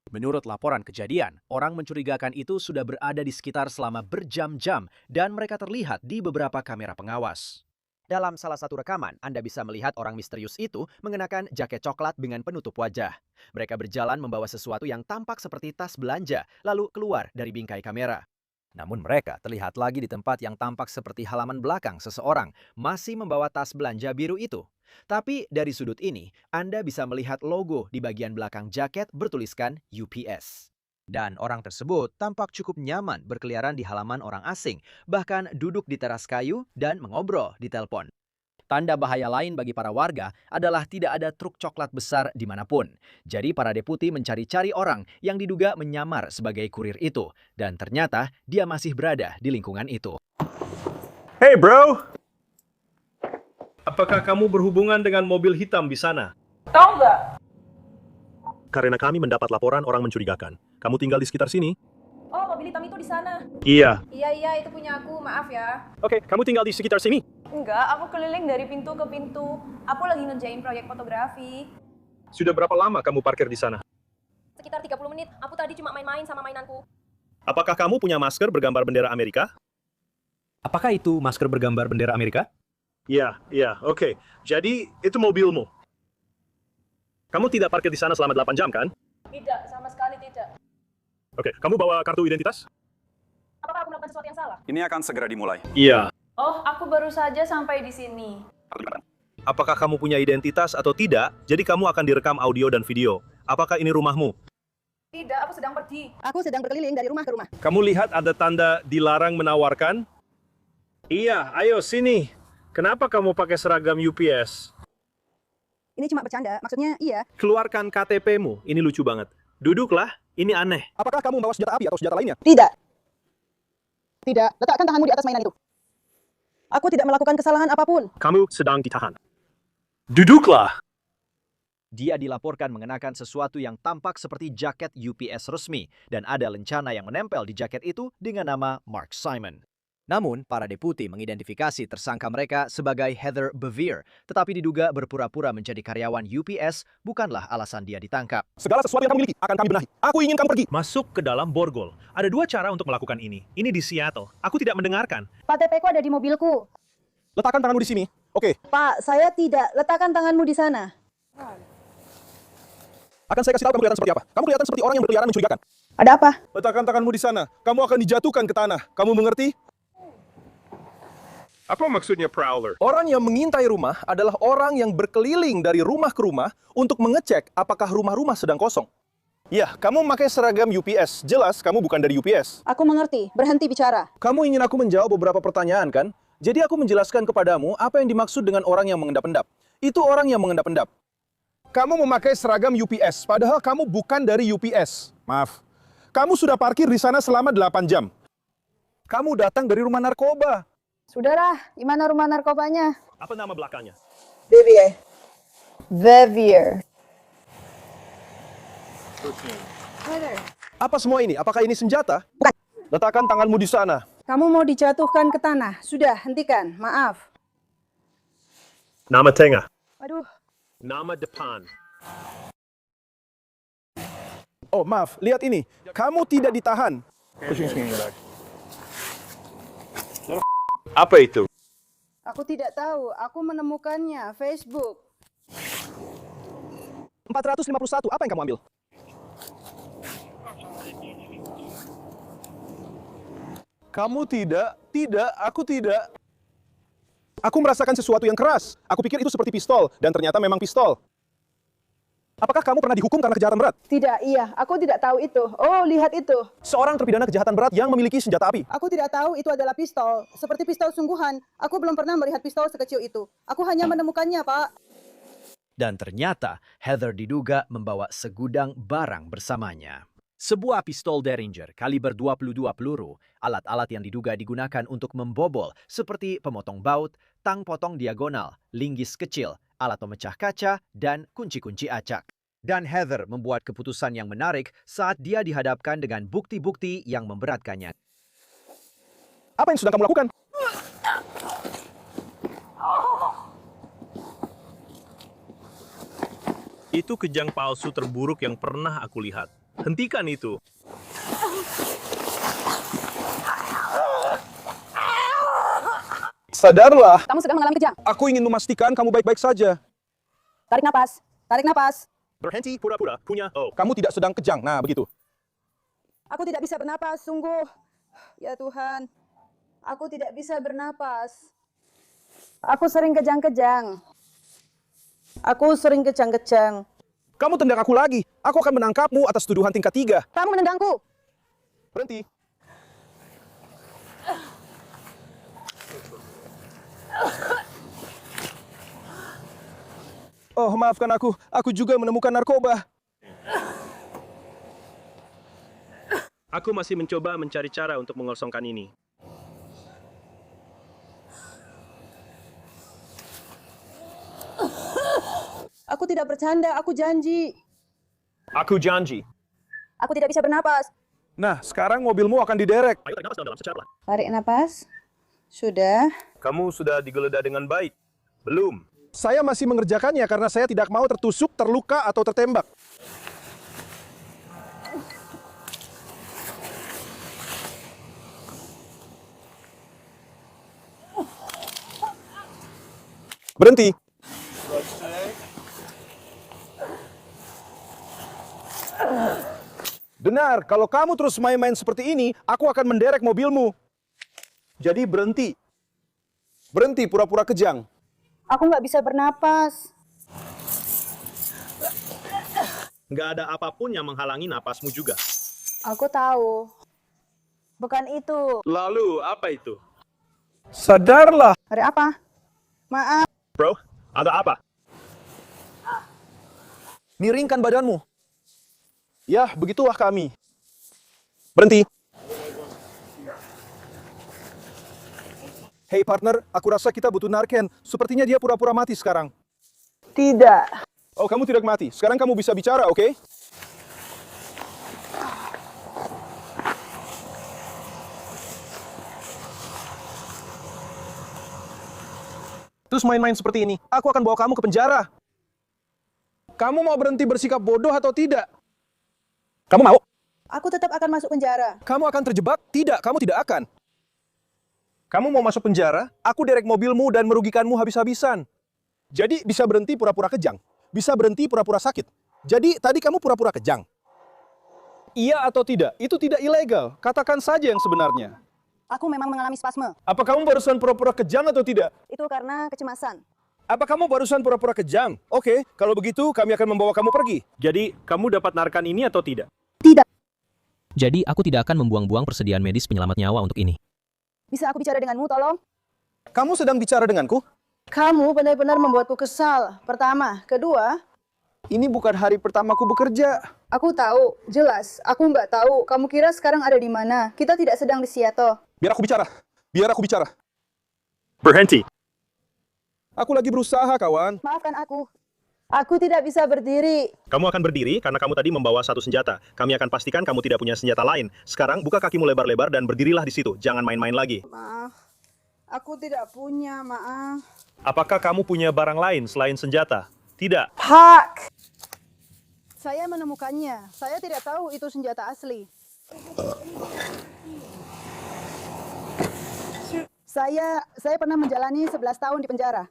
Menurut laporan kejadian, orang mencurigakan itu sudah berada di sekitar selama berjam-jam dan mereka terlihat di beberapa kamera pengawas. Dalam salah satu rekaman, Anda bisa melihat orang misterius itu mengenakan jaket coklat dengan penutup wajah. Mereka berjalan membawa sesuatu yang tampak seperti tas belanja, lalu keluar dari bingkai kamera. Namun mereka terlihat lagi di tempat yang tampak seperti halaman belakang seseorang masih membawa tas belanja biru itu. Tapi dari sudut ini, Anda bisa melihat logo di bagian belakang jaket bertuliskan UPS. Dan orang tersebut tampak cukup nyaman berkeliaran di halaman orang asing, bahkan duduk di teras kayu dan mengobrol di telepon. Tanda bahaya lain bagi para warga adalah tidak ada truk coklat besar dimanapun. Jadi para deputi mencari-cari orang yang diduga menyamar sebagai kurir itu. Dan ternyata dia masih berada di lingkungan itu. Hey bro! Apakah kamu berhubungan dengan mobil hitam di sana? Tahu nggak? Karena kami mendapat laporan orang mencurigakan. Kamu tinggal di sekitar sini? Oh, mobil hitam itu di sana. Iya. Iya, itu punya aku. Maaf ya. Oke, kamu tinggal di sekitar sini? Enggak, aku keliling dari pintu ke pintu. Aku lagi ngerjain proyek fotografi. Sudah berapa lama kamu parkir di sana? Sekitar 30 menit. Aku tadi cuma main-main sama mainanku. Apakah kamu punya masker bergambar bendera Amerika? Apakah itu masker bergambar bendera Amerika? Iya, oke. Jadi, itu mobilmu. Kamu tidak parkir di sana selama 8 jam, kan? Tidak, sama sekali tidak. Oke, kamu bawa kartu identitas? Apakah aku melakukan sesuatu yang salah? Ini akan segera dimulai. Iya. Oh, aku baru saja sampai di sini. Apakah kamu punya identitas atau tidak? Jadi kamu akan direkam audio dan video. Apakah ini rumahmu? Tidak, aku sedang pergi. Aku sedang berkeliling dari rumah ke rumah. Kamu lihat ada tanda dilarang menawarkan? Iya, ayo sini. Kenapa kamu pakai seragam UPS? Ini cuma bercanda, maksudnya iya. Keluarkan KTP-mu, ini lucu banget. Duduklah, ini aneh. Apakah kamu membawa senjata api atau senjata lainnya? Tidak. Tidak, letakkan tanganmu di atas mainan itu. Aku tidak melakukan kesalahan apapun. Kamu sedang ditahan. Duduklah! Dia dilaporkan mengenakan sesuatu yang tampak seperti jaket UPS resmi dan ada lencana yang menempel di jaket itu dengan nama Mark Simon. Namun, para deputi mengidentifikasi tersangka mereka sebagai Heather Bevere, tetapi diduga berpura-pura menjadi karyawan UPS bukanlah alasan dia ditangkap. Segala sesuatu yang kamu miliki akan kami benahi. Aku ingin kamu pergi. Masuk ke dalam borgol. Ada 2 cara untuk melakukan ini. Ini di Seattle. Aku tidak mendengarkan. KTP-ku ada di mobilku. Letakkan tanganmu di sini. Oke. Pak, saya tidak. Letakkan tanganmu di sana. Akan saya kasih tahu kamu kelihatan seperti apa. Kamu kelihatan seperti orang yang berkeliaran mencurigakan. Ada apa? Letakkan tanganmu di sana. Kamu akan dijatuhkan ke tanah. Kamu mengerti? Apa maksudnya prowler? Orang yang mengintai rumah adalah orang yang berkeliling dari rumah ke rumah untuk mengecek apakah rumah-rumah sedang kosong. Ya, kamu memakai seragam UPS. Jelas kamu bukan dari UPS. Aku mengerti. Berhenti bicara. Kamu ingin aku menjawab beberapa pertanyaan, kan? Jadi aku menjelaskan kepadamu apa yang dimaksud dengan orang yang mengendap-endap. Itu orang yang mengendap-endap. Kamu memakai seragam UPS, padahal kamu bukan dari UPS. Maaf. Kamu sudah parkir di sana selama 8 jam. Kamu datang dari rumah narkoba. Sudahlah, di mana rumah narkobanya? Apa nama belakangnya? Vivier. Apa semua ini? Apakah ini senjata? Bukan. Letakkan tanganmu di sana. Kamu mau dijatuhkan ke tanah. Sudah, hentikan. Maaf. Nama tengah. Aduh. Nama depan. Oh, maaf. Lihat ini. Kamu tidak ditahan. Apa itu? Aku tidak tahu. Aku menemukannya. Facebook. 451. Apa yang kamu ambil? Kamu tidak. Tidak, aku tidak. Aku merasakan sesuatu yang keras. Aku pikir itu seperti pistol, dan ternyata memang pistol. Apakah kamu pernah dihukum karena kejahatan berat? Tidak, iya. Aku tidak tahu itu. Oh, lihat itu. Seorang terpidana kejahatan berat yang memiliki senjata api. Aku tidak tahu itu adalah pistol. Seperti pistol sungguhan. Aku belum pernah melihat pistol sekecil itu. Aku hanya menemukannya, Pak. Dan ternyata Heather diduga membawa segudang barang bersamanya. Sebuah pistol Derringer kaliber 22 peluru, alat-alat yang diduga digunakan untuk membobol seperti pemotong baut, tang potong diagonal, linggis kecil, alat pemecah kaca, dan kunci-kunci acak. Dan Heather membuat keputusan yang menarik saat dia dihadapkan dengan bukti-bukti yang memberatkannya. Apa yang sedang kamu lakukan? Itu kejang palsu terburuk yang pernah aku lihat. Hentikan itu. Sadarlah. Kamu sedang mengalami kejang. Aku ingin memastikan kamu baik-baik saja. Tarik napas. Tarik napas. Berhenti pura-pura punya. Oh. Kamu tidak sedang kejang. Nah, begitu. Aku tidak bisa bernapas, sungguh. Ya Tuhan. Aku tidak bisa bernapas. Aku sering kejang-kejang. Aku sering kejang-kejang. Kamu tendang aku lagi. Aku akan menangkapmu atas tuduhan tingkat 3. Kamu menendangku. Berhenti. Oh, maafkan aku. Aku juga menemukan narkoba. Aku masih mencoba mencari cara untuk mengosongkan ini. Aku tidak bercanda, aku janji. Aku janji. Aku tidak bisa bernapas. Nah, sekarang mobilmu akan diderek. Ayo tarik napas dalam secara. Tarik napas. Sudah. Kamu sudah digeledah dengan baik. Belum. Saya masih mengerjakannya karena saya tidak mau tertusuk, terluka, atau tertembak. Berhenti. Benar, kalau kamu terus main-main seperti ini, aku akan menderek mobilmu. Jadi berhenti. Berhenti pura-pura kejang. Aku nggak bisa bernapas. Nggak ada apapun yang menghalangi napasmu juga. Aku tahu. Bukan itu. Lalu, apa itu? Sadarlah. Ada apa? Maaf. Bro, ada apa? Miringkan badanmu. Ya, begitulah kami. Berhenti. Hey partner, aku rasa kita butuh narken. Sepertinya dia pura-pura mati sekarang. Tidak. Oh, kamu tidak mati. Sekarang kamu bisa bicara, oke? Terus main-main seperti ini, aku akan bawa kamu ke penjara. Kamu mau berhenti bersikap bodoh atau tidak? Kamu mau? Aku tetap akan masuk penjara. Kamu akan terjebak? Tidak, kamu tidak akan. Kamu mau masuk penjara? Aku derek mobilmu dan merugikanmu habis-habisan. Jadi bisa berhenti pura-pura kejang. Bisa berhenti pura-pura sakit. Jadi tadi kamu pura-pura kejang. Iya atau tidak? Itu tidak ilegal. Katakan saja yang sebenarnya. Aku memang mengalami spasme. Apa kamu barusan pura-pura kejang atau tidak? Itu karena kecemasan. Apa kamu barusan pura-pura kejang? Oke, kalau begitu kami akan membawa kamu pergi. Jadi, kamu dapat narkan ini atau tidak? Tidak. Jadi aku tidak akan membuang-buang persediaan medis penyelamat nyawa untuk ini. Bisa aku bicara denganmu, tolong? Kamu sedang bicara denganku? Kamu benar-benar membuatku kesal. Pertama. Kedua, ini bukan hari pertamaku bekerja. Aku tahu, jelas. Aku nggak tahu. Kamu kira sekarang ada di mana? Kita tidak sedang di Seattle. Biar aku bicara. Biar aku bicara. Berhenti. Aku lagi berusaha, kawan. Maafkan aku. Aku tidak bisa berdiri. Kamu akan berdiri karena kamu tadi membawa satu senjata. Kami akan pastikan kamu tidak punya senjata lain. Sekarang buka kakimu lebar-lebar dan berdirilah di situ. Jangan main-main lagi. Maaf. Aku tidak punya, maaf. Apakah kamu punya barang lain selain senjata? Tidak. Pak! Saya menemukannya. Saya tidak tahu itu senjata asli. Saya pernah menjalani 11 tahun di penjara.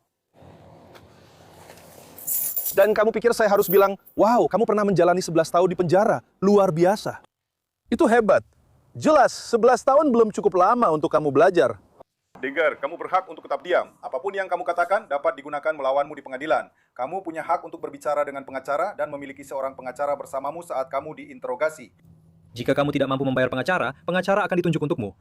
Dan kamu pikir saya harus bilang, wow, kamu pernah menjalani 11 tahun di penjara. Luar biasa. Itu hebat. Jelas, 11 tahun belum cukup lama untuk kamu belajar. Digger, kamu berhak untuk tetap diam. Apapun yang kamu katakan dapat digunakan melawanmu di pengadilan. Kamu punya hak untuk berbicara dengan pengacara dan memiliki seorang pengacara bersamamu saat kamu diinterogasi. Jika kamu tidak mampu membayar pengacara, pengacara akan ditunjuk untukmu.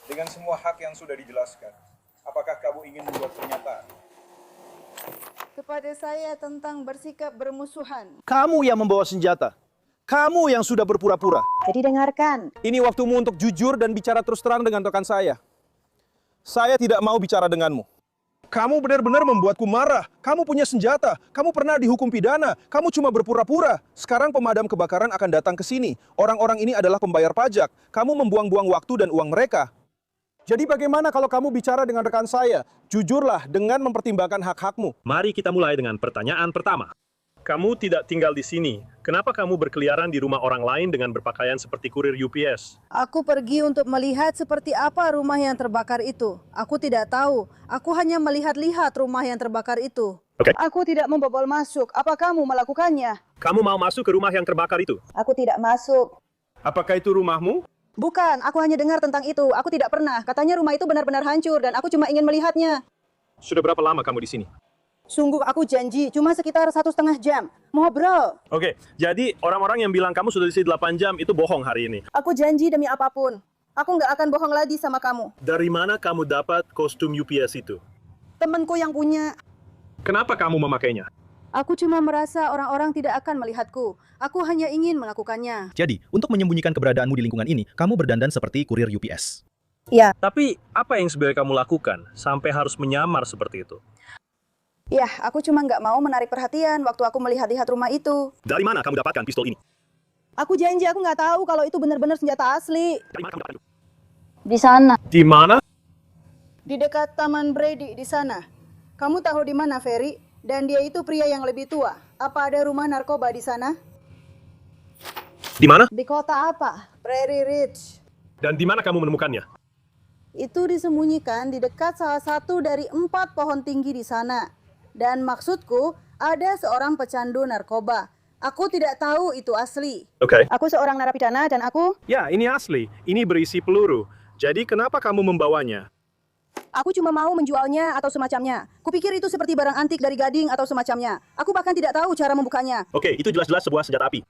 Dengan semua hak yang sudah dijelaskan, apakah kamu ingin membuat pernyataan? Kepada saya tentang bersikap bermusuhan. Kamu yang membawa senjata. Kamu yang sudah berpura-pura. Jadi dengarkan. Ini waktumu untuk jujur dan bicara terus terang dengan rekan saya. Saya tidak mau bicara denganmu. Kamu benar-benar membuatku marah. Kamu punya senjata. Kamu pernah dihukum pidana. Kamu cuma berpura-pura. Sekarang pemadam kebakaran akan datang ke sini. Orang-orang ini adalah pembayar pajak. Kamu membuang-buang waktu dan uang mereka. Jadi bagaimana kalau kamu bicara dengan rekan saya? Jujurlah dengan mempertimbangkan hak-hakmu. Mari kita mulai dengan pertanyaan pertama. Kamu tidak tinggal di sini. Kenapa kamu berkeliaran di rumah orang lain dengan berpakaian seperti kurir UPS? Aku pergi untuk melihat seperti apa rumah yang terbakar itu. Aku tidak tahu. Aku hanya melihat-lihat rumah yang terbakar itu. Oke. Aku tidak membobol masuk. Apa kamu melakukannya? Kamu mau masuk ke rumah yang terbakar itu? Aku tidak masuk. Apakah itu rumahmu? Bukan, aku hanya dengar tentang itu. Aku tidak pernah. Katanya rumah itu benar-benar hancur dan aku cuma ingin melihatnya. Sudah berapa lama kamu di sini? Sungguh aku janji, cuma sekitar 1,5 jam. Ngobrol. Oke, jadi orang-orang yang bilang kamu sudah di sini 8 jam itu bohong hari ini. Aku janji demi apapun. Aku nggak akan bohong lagi sama kamu. Dari mana kamu dapat kostum UPS itu? Temanku yang punya. Kenapa kamu memakainya? Aku cuma merasa orang-orang tidak akan melihatku. Aku hanya ingin melakukannya. Jadi, untuk menyembunyikan keberadaanmu di lingkungan ini, kamu berdandan seperti kurir UPS. Ya. Tapi, apa yang sebenarnya kamu lakukan sampai harus menyamar seperti itu? Ya, aku cuma nggak mau menarik perhatian waktu aku melihat-lihat rumah itu. Dari mana kamu dapatkan pistol ini? Aku janji aku nggak tahu kalau itu benar-benar senjata asli. Dari mana kamu dapatkan? Di sana. Di mana? Di dekat Taman Brady, di sana. Kamu tahu di mana, Ferry? Dan dia itu pria yang lebih tua. Apa ada rumah narkoba di sana? Di mana? Di kota apa? Prairie Ridge. Dan di mana kamu menemukannya? Itu disembunyikan di dekat salah satu dari 4 pohon tinggi di sana. Dan maksudku, ada seorang pecandu narkoba. Aku tidak tahu itu asli. Oke. Aku seorang narapidana dan aku... Ya, ini asli. Ini berisi peluru. Jadi kenapa kamu membawanya? Aku cuma mau menjualnya atau semacamnya. Kupikir itu seperti barang antik dari gading atau semacamnya. Aku bahkan tidak tahu cara membukanya. Oke, itu jelas-jelas sebuah senjata api.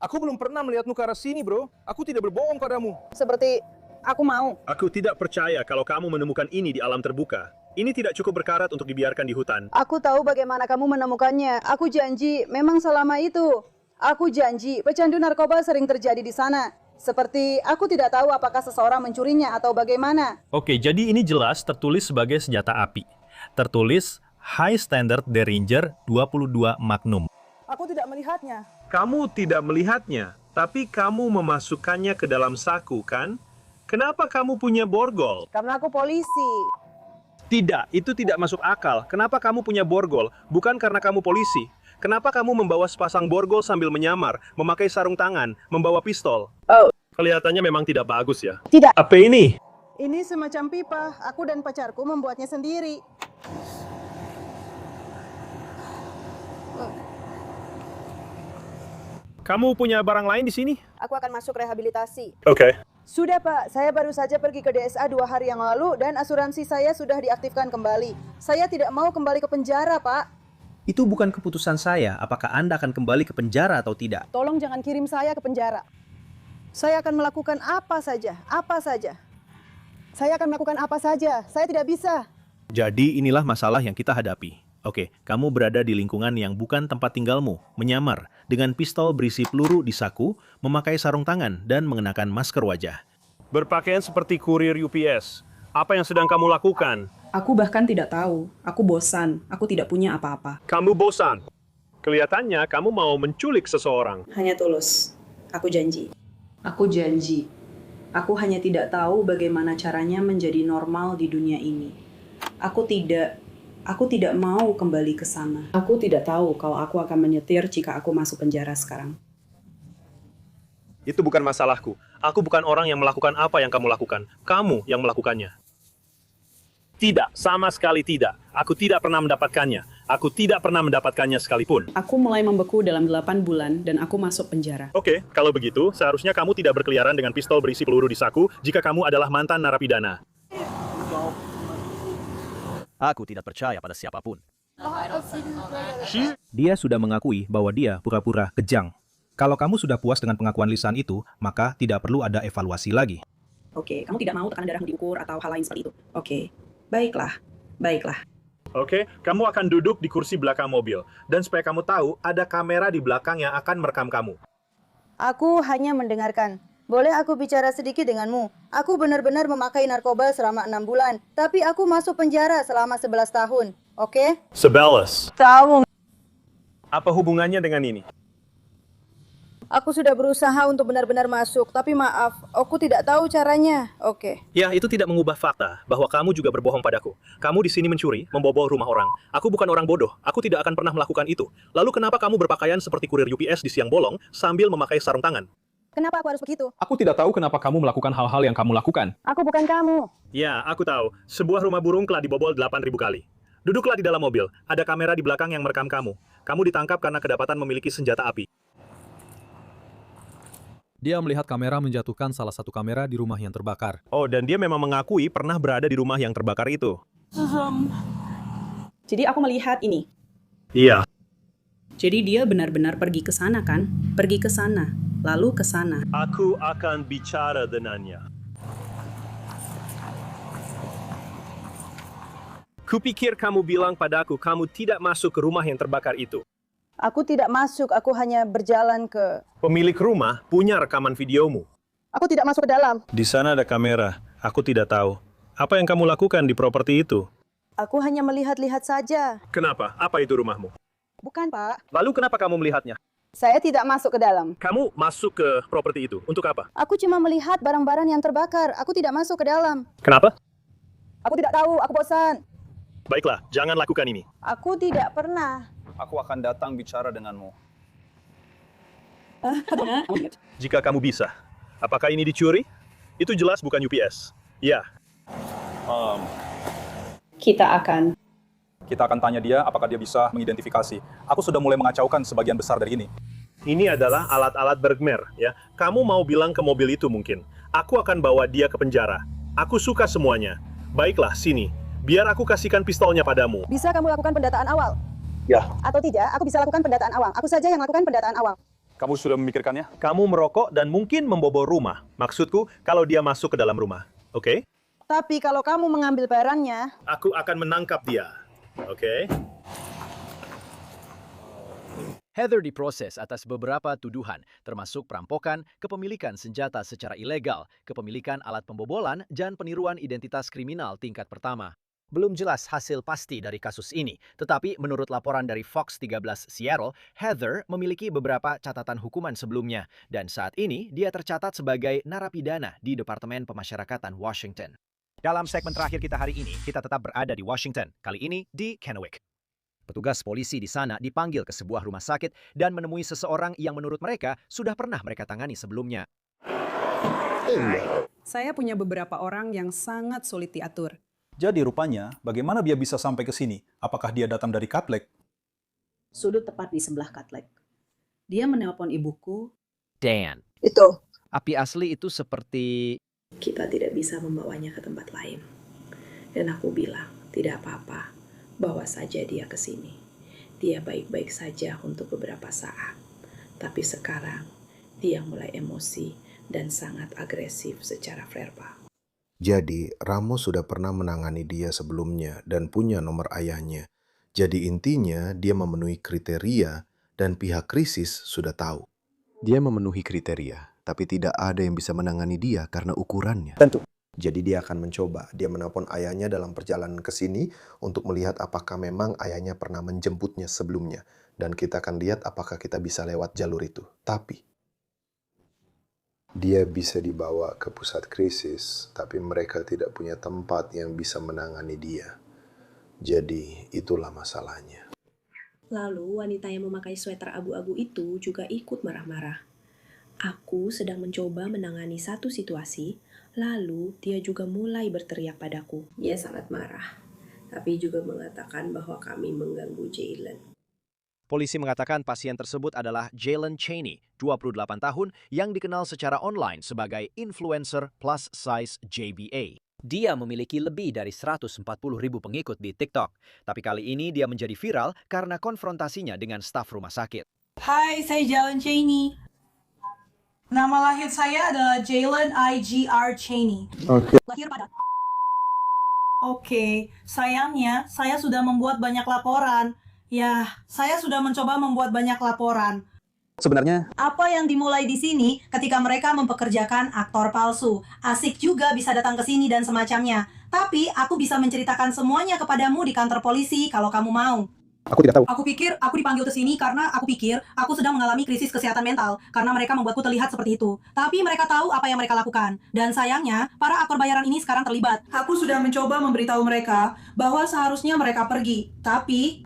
Aku belum pernah melihatmu ke arah sini, bro. Aku tidak berbohong padamu. Seperti aku mau. Aku tidak percaya kalau kamu menemukan ini di alam terbuka. Ini tidak cukup berkarat untuk dibiarkan di hutan. Aku tahu bagaimana kamu menemukannya. Aku janji, memang selama itu. Aku janji, pecandu narkoba sering terjadi di sana. Seperti aku tidak tahu apakah seseorang mencurinya atau bagaimana. Oke, jadi ini jelas tertulis sebagai senjata api. Tertulis High Standard Derringer 22 Magnum. Aku tidak melihatnya. Kamu tidak melihatnya, tapi kamu memasukkannya ke dalam saku, kan? Kenapa kamu punya borgol? Karena aku polisi. Tidak, itu tidak masuk akal. Kenapa kamu punya borgol? Bukan karena kamu polisi. Kenapa kamu membawa sepasang borgol sambil menyamar, memakai sarung tangan, membawa pistol? Oh. Kelihatannya memang tidak bagus ya. Tidak. Apa ini? Ini semacam pipa. Aku dan pacarku membuatnya sendiri. Kamu punya barang lain di sini? Aku akan masuk rehabilitasi. Oke. Sudah, Pak. Saya baru saja pergi ke DSA 2 hari yang lalu dan asuransi saya sudah diaktifkan kembali. Saya tidak mau kembali ke penjara, Pak. Itu bukan keputusan saya, apakah Anda akan kembali ke penjara atau tidak. Tolong jangan kirim saya ke penjara. Saya akan melakukan apa saja, apa saja. Saya akan melakukan apa saja, saya tidak bisa. Jadi inilah masalah yang kita hadapi. Oke, kamu berada di lingkungan yang bukan tempat tinggalmu, menyamar, dengan pistol berisi peluru di saku, memakai sarung tangan, dan mengenakan masker wajah. Berpakaian seperti kurir UPS. Apa yang sedang kamu lakukan? Aku bahkan tidak tahu. Aku bosan. Aku tidak punya apa-apa. Kamu bosan. Kelihatannya kamu mau menculik seseorang. Hanya tulus. Aku janji. Aku janji. Aku hanya tidak tahu bagaimana caranya menjadi normal di dunia ini. Aku tidak mau kembali ke sana. Aku tidak tahu kalau aku akan menyetir jika aku masuk penjara sekarang. Itu bukan masalahku. Aku bukan orang yang melakukan apa yang kamu lakukan. Kamu yang melakukannya. Tidak, sama sekali tidak. Aku tidak pernah mendapatkannya. Aku tidak pernah mendapatkannya sekalipun. Aku mulai membeku dalam 8 bulan dan aku masuk penjara. Oke, kalau begitu, seharusnya kamu tidak berkeliaran dengan pistol berisi peluru di saku jika kamu adalah mantan narapidana. Aku tidak percaya pada siapapun. Dia sudah mengakui bahwa dia pura-pura kejang. Kalau kamu sudah puas dengan pengakuan lisan itu, maka tidak perlu ada evaluasi lagi. Oke, kamu tidak mau tekanan darahmu diukur atau hal lain seperti itu. Oke, baiklah. Oke, kamu akan duduk di kursi belakang mobil. Dan supaya kamu tahu, ada kamera di belakang yang akan merekam kamu. Aku hanya mendengarkan. Boleh aku bicara sedikit denganmu? Aku benar-benar memakai narkoba selama 6 bulan, tapi aku masuk penjara selama 11 tahun. Oke? 11. Tahu. Apa hubungannya dengan ini? Aku sudah berusaha untuk benar-benar masuk, tapi maaf, aku tidak tahu caranya. Oke. Ya, itu tidak mengubah fakta bahwa kamu juga berbohong padaku. Kamu di sini mencuri, membobol rumah orang. Aku bukan orang bodoh. Aku tidak akan pernah melakukan itu. Lalu kenapa kamu berpakaian seperti kurir UPS di siang bolong sambil memakai sarung tangan? Kenapa aku harus begitu? Aku tidak tahu kenapa kamu melakukan hal-hal yang kamu lakukan. Aku bukan kamu. Ya, aku tahu. Sebuah rumah burung telah dibobol 8.000 kali. Duduklah di dalam mobil. Ada kamera di belakang yang merekam kamu. Kamu ditangkap karena kedapatan memiliki senjata api. Dia melihat kamera menjatuhkan salah satu kamera di rumah yang terbakar. Oh, dan dia memang mengakui pernah berada di rumah yang terbakar itu. Jadi aku melihat ini. Iya. Jadi dia benar-benar pergi ke sana kan? Pergi ke sana, lalu ke sana. Aku akan bicara dengannya. Kupikir kamu bilang padaku kamu tidak masuk ke rumah yang terbakar itu. Aku tidak masuk, aku hanya berjalan ke... Pemilik rumah punya rekaman videomu. Aku tidak masuk ke dalam. Di sana ada kamera. Aku tidak tahu. Apa yang kamu lakukan di properti itu? Aku hanya melihat-lihat saja. Kenapa? Apa itu rumahmu? Bukan, Pak. Lalu kenapa kamu melihatnya? Saya tidak masuk ke dalam. Kamu masuk ke properti itu. Untuk apa? Aku cuma melihat barang-barang yang terbakar. Aku tidak masuk ke dalam. Kenapa? Aku tidak tahu, aku bosan. Baiklah, jangan lakukan ini. Aku tidak pernah. Aku akan datang bicara denganmu. Jika kamu bisa. Apakah ini dicuri? Itu jelas bukan UPS. Ya. Kita akan tanya dia apakah dia bisa mengidentifikasi. Aku sudah mulai mengacaukan sebagian besar dari ini. Ini adalah alat-alat Bergmer, ya. Kamu mau bilang ke mobil itu mungkin. Aku akan bawa dia ke penjara. Aku suka semuanya. Baiklah, sini. Biar aku kasihkan pistolnya padamu. Bisa kamu lakukan pendataan awal? Ya. Atau tidak, aku bisa lakukan pendataan awal. Aku saja yang lakukan pendataan awal. Kamu sudah memikirkannya? Kamu merokok dan mungkin membobol rumah. Maksudku, kalau dia masuk ke dalam rumah. Oke? Tapi kalau kamu mengambil barangnya... Aku akan menangkap dia. Oke? Heather diproses atas beberapa tuduhan, termasuk perampokan, kepemilikan senjata secara ilegal, kepemilikan alat pembobolan, dan peniruan identitas kriminal tingkat pertama. Belum jelas hasil pasti dari kasus ini, tetapi menurut laporan dari Fox 13 Seattle, Heather memiliki beberapa catatan hukuman sebelumnya, dan saat ini dia tercatat sebagai narapidana di Departemen Pemasyarakatan Washington. Dalam segmen terakhir kita hari ini, kita tetap berada di Washington, kali ini di Kennewick. Petugas polisi di sana dipanggil ke sebuah rumah sakit dan menemui seseorang yang menurut mereka sudah pernah mereka tangani sebelumnya. Saya punya beberapa orang yang sangat sulit diatur. Jadi rupanya, bagaimana dia bisa sampai ke sini? Apakah dia datang dari Katlek? Sudut tepat di sebelah Katlek. Dia menelpon ibuku. Dan. Itu. Api asli itu seperti... Kita tidak bisa membawanya ke tempat lain. Dan aku bilang, tidak apa-apa. Bawa saja dia ke sini. Dia baik-baik saja untuk beberapa saat. Tapi sekarang, dia mulai emosi dan sangat agresif secara verbal. Jadi, Ramos sudah pernah menangani dia sebelumnya dan punya nomor ayahnya. Jadi intinya, dia memenuhi kriteria dan pihak krisis sudah tahu. Dia memenuhi kriteria, tapi tidak ada yang bisa menangani dia karena ukurannya. Tentu. Jadi dia akan mencoba. Dia menelpon ayahnya dalam perjalanan ke sini untuk melihat apakah memang ayahnya pernah menjemputnya sebelumnya. Dan kita akan lihat apakah kita bisa lewat jalur itu. Tapi dia bisa dibawa ke pusat krisis, tapi mereka tidak punya tempat yang bisa menangani dia. Jadi itulah masalahnya. Lalu wanita yang memakai sweater abu-abu itu juga ikut marah-marah. Aku sedang mencoba menangani satu situasi, lalu dia juga mulai berteriak padaku. Dia sangat marah, tapi juga mengatakan bahwa kami mengganggu Jalen. Polisi mengatakan pasien tersebut adalah Jalen Cheney, 28 tahun, yang dikenal secara online sebagai influencer plus size JBA. Dia memiliki lebih dari 140.000 pengikut di TikTok. Tapi kali ini dia menjadi viral karena konfrontasinya dengan staf rumah sakit. Hai, saya Jalen Cheney. Nama lahir saya adalah Jalen IGR Cheney. Lahir pada... Oke, sayangnya saya sudah membuat banyak laporan. Ya, saya sudah mencoba membuat banyak laporan. Sebenarnya, Apa yang dimulai di sini ketika mereka mempekerjakan aktor palsu. Asik juga bisa datang ke sini dan semacamnya. Tapi aku bisa menceritakan semuanya kepadamu di kantor polisi kalau kamu mau. aku tidak tahu. Aku pikir aku dipanggil ke sini karena aku pikir aku sedang mengalami krisis kesehatan mental karena mereka membuatku terlihat seperti itu. Tapi mereka tahu apa yang mereka lakukan. Dan sayangnya, para aktor bayaran ini sekarang terlibat. Aku sudah mencoba memberitahu mereka bahwa seharusnya mereka pergi. Tapi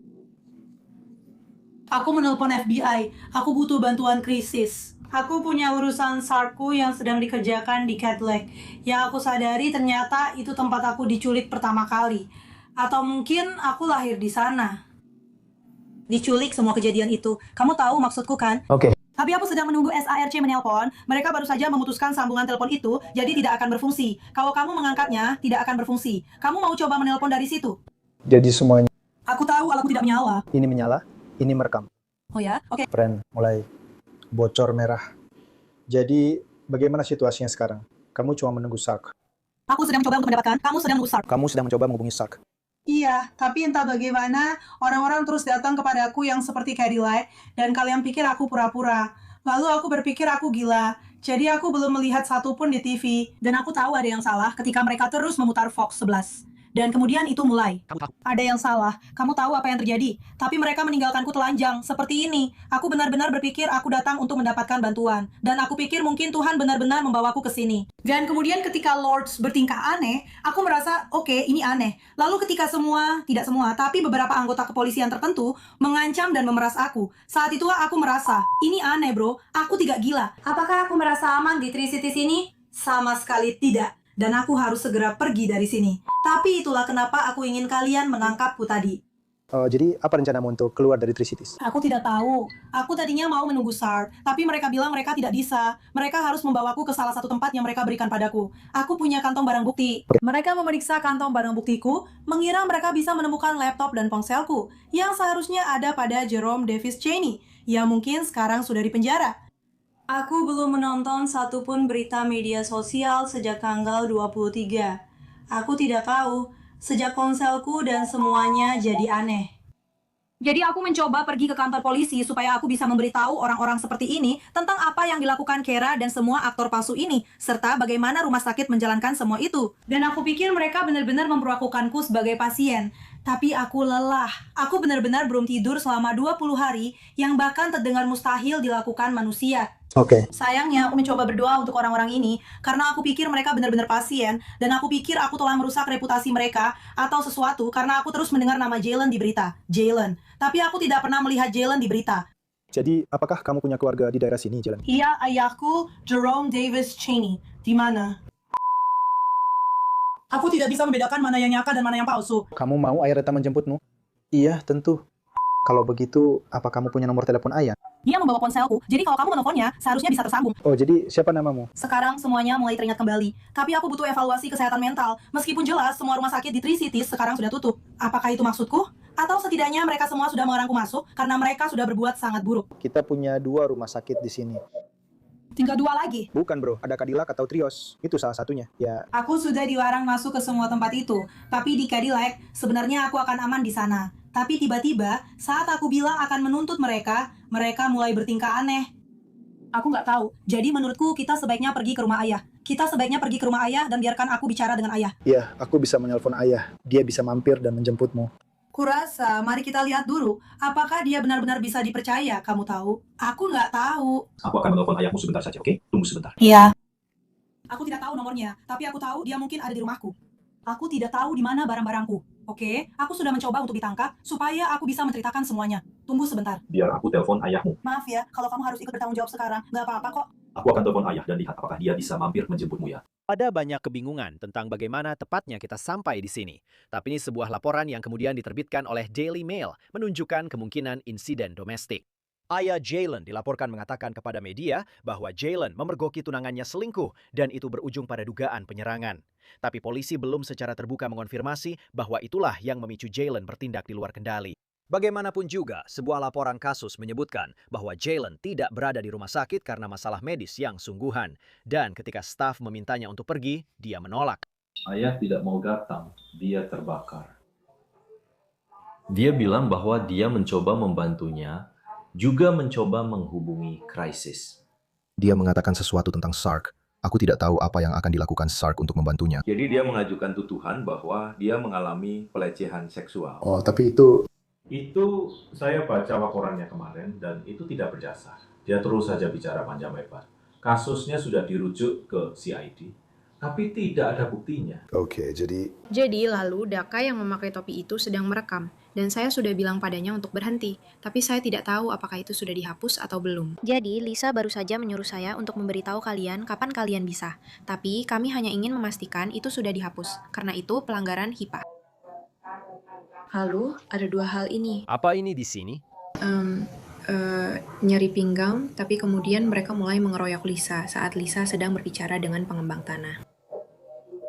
aku menelpon FBI. Aku butuh bantuan krisis. Aku punya urusan SARKku yang sedang dikerjakan di Cadillac. Yang aku sadari ternyata itu tempat aku diculik pertama kali. Atau mungkin aku lahir di sana. Diculik semua kejadian itu. Kamu tahu maksudku kan? Oke. Tapi aku sedang menunggu SARC menelpon. Mereka baru saja memutuskan sambungan telepon itu, jadi tidak akan berfungsi. Kalau kamu mengangkatnya, tidak akan berfungsi. Kamu mau coba menelpon dari situ? Jadi semuanya Aku tahu alatku tidak menyala. ini menyala, ini merekam. Oh ya? Oke. Friend, mulai bocor merah. Jadi, bagaimana situasinya sekarang? Kamu cuma menunggu SARK. Aku sedang mencoba untuk mendapatkan. Kamu sedang usar. Kamu sedang mencoba menghubungi SARK. Iya, tapi entah bagaimana, orang-orang terus datang kepadaku yang seperti Cadillac, dan kalian pikir aku pura-pura. Lalu aku berpikir aku gila, jadi aku belum melihat satupun di TV. Dan aku tahu ada yang salah ketika mereka terus memutar Fox 11. Dan kemudian itu mulai. Ada yang salah, kamu tahu apa yang terjadi. Tapi mereka meninggalkanku telanjang, seperti ini. Aku benar-benar berpikir aku datang untuk mendapatkan bantuan. Dan aku pikir mungkin Tuhan benar-benar membawaku ke sini. Dan kemudian ketika Lords bertingkah aneh, aku merasa, oke, ini aneh. Lalu ketika tidak semua, tapi beberapa anggota kepolisian tertentu mengancam dan memeras aku. Saat itu aku merasa, ini aneh bro, aku tidak gila. Apakah aku merasa aman di Tri-Cities ini? Sama sekali tidak. Dan aku harus segera pergi dari sini. Tapi itulah kenapa aku ingin kalian menangkapku tadi. Jadi, apa rencanamu untuk keluar dari Tri-Cities? Aku tidak tahu. Aku tadinya mau menunggu SAR, tapi mereka bilang mereka tidak bisa. Mereka harus membawaku ke salah satu tempat yang mereka berikan padaku. Aku punya kantong barang bukti. Mereka memeriksa kantong barang buktiku, mengira mereka bisa menemukan laptop dan ponselku, yang seharusnya ada pada Jerome Davis Cheney, yang mungkin sekarang sudah di penjara. Aku belum menonton satupun berita media sosial sejak tanggal 23. Aku tidak tahu, sejak ponselku dan semuanya jadi aneh. Jadi aku mencoba pergi ke kantor polisi supaya aku bisa memberitahu orang-orang seperti ini tentang apa yang dilakukan Kara dan semua aktor palsu ini, serta bagaimana rumah sakit menjalankan semua itu. Dan aku pikir mereka benar-benar memperlakukanku sebagai pasien. Tapi aku lelah. Aku benar-benar belum tidur selama 20 hari, yang bahkan terdengar mustahil dilakukan manusia. Oke. Sayangnya aku mencoba berdoa untuk orang-orang ini karena aku pikir mereka benar-benar pasien, dan aku pikir aku telah merusak reputasi mereka atau sesuatu karena aku terus mendengar nama Jalen di berita. Jalen. Tapi aku tidak pernah melihat Jalen di berita. Jadi, apakah kamu punya keluarga di daerah sini, Jalen? Iya, ayahku Jerome Davis Cheney. Di mana? Aku tidak bisa membedakan mana yang nyata dan mana yang palsu. Kamu mau ayah datang menjemputmu? Iya, tentu. Kalau begitu, apa kamu punya nomor telepon ayah? Dia membawa ponselku, jadi kalau kamu menelponnya, seharusnya bisa tersambung. Oh, jadi siapa namamu? Sekarang semuanya mulai teringat kembali. Tapi aku butuh evaluasi kesehatan mental. Meskipun jelas semua rumah sakit di Tri-Cities sekarang sudah tutup. Apakah itu maksudku? Atau setidaknya mereka semua sudah melarangku masuk karena mereka sudah berbuat sangat buruk. Kita punya 2 rumah sakit di sini. Tinggal 2 lagi. Bukan bro, ada Cadillac atau Trios. Itu salah satunya. Ya. Aku sudah dilarang masuk ke semua tempat itu. Tapi di Cadillac, sebenarnya aku akan aman di sana. Tapi tiba-tiba, saat aku bilang akan menuntut mereka, mereka mulai bertingkah aneh. Aku nggak tahu. Jadi menurutku kita sebaiknya pergi ke rumah ayah. Kita sebaiknya pergi ke rumah ayah dan biarkan aku bicara dengan ayah. Iya, aku bisa menelpon ayah. Dia bisa mampir dan menjemputmu. Kurasa, mari kita lihat dulu. Apakah dia benar-benar bisa dipercaya, kamu tahu? Aku nggak tahu. Aku akan menelpon ayahmu sebentar saja, oke? Tunggu sebentar. Iya. Aku tidak tahu nomornya, tapi aku tahu dia mungkin ada di rumahku. Aku tidak tahu di mana barang-barangku. Oke, aku sudah mencoba untuk ditangkap supaya aku bisa menceritakan semuanya. Tunggu sebentar. Biar aku telepon ayahmu. Maaf ya, kalau kamu harus ikut bertanggung jawab sekarang, nggak apa-apa kok. Aku akan telepon ayah dan lihat apakah dia bisa mampir menjemputmu ya. Ada banyak kebingungan tentang bagaimana tepatnya kita sampai di sini. Tapi ini sebuah laporan yang kemudian diterbitkan oleh Daily Mail menunjukkan kemungkinan insiden domestik. Ayah Jalen dilaporkan mengatakan kepada media bahwa Jalen memergoki tunangannya selingkuh dan itu berujung pada dugaan penyerangan. Tapi polisi belum secara terbuka mengonfirmasi bahwa itulah yang memicu Jalen bertindak di luar kendali. Bagaimanapun juga, sebuah laporan kasus menyebutkan bahwa Jalen tidak berada di rumah sakit karena masalah medis yang sungguhan. Dan ketika staf memintanya untuk pergi, dia menolak. Ayah tidak mau datang, dia terbakar. Dia bilang bahwa dia mencoba membantunya, juga mencoba menghubungi krisis. Dia mengatakan sesuatu tentang Sark. Aku tidak tahu apa yang akan dilakukan Sark untuk membantunya. Jadi dia mengajukan tuduhan bahwa dia mengalami pelecehan seksual. Oh, tapi itu... Itu saya baca laporannya kemarin dan itu tidak berdasar. Dia terus saja bicara panjang lebar. Kasusnya sudah dirujuk ke CID, tapi tidak ada buktinya. Oke, jadi... Jadi lalu Daka yang memakai topi itu sedang merekam, dan saya sudah bilang padanya untuk berhenti, tapi saya tidak tahu apakah itu sudah dihapus atau belum. Jadi Lisa baru saja menyuruh saya untuk memberitahu kalian kapan kalian bisa, tapi kami hanya ingin memastikan itu sudah dihapus, karena itu pelanggaran HIPAA. Lalu ada dua hal ini. Apa ini di sini? Nyeri pinggang, tapi kemudian mereka mulai mengeroyok Lisa saat Lisa sedang berbicara dengan pengembang tanah.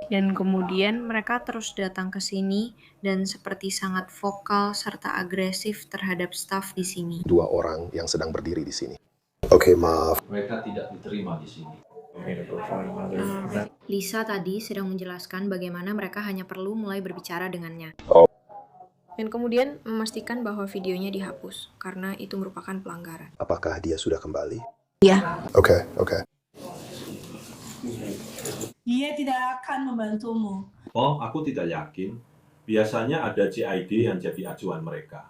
Dan kemudian mereka terus datang ke sini dan seperti sangat vokal serta agresif terhadap staf di sini. Dua orang yang sedang berdiri di sini. Oke, maaf. Mereka tidak diterima di sini. Lisa tadi sedang menjelaskan bagaimana mereka hanya perlu mulai berbicara dengannya. Dan kemudian memastikan bahwa videonya dihapus, karena itu merupakan pelanggaran. Apakah dia sudah kembali? Iya. Oke. Dia tidak akan membantumu. Oh, aku tidak yakin. Biasanya ada CID yang jadi acuan mereka.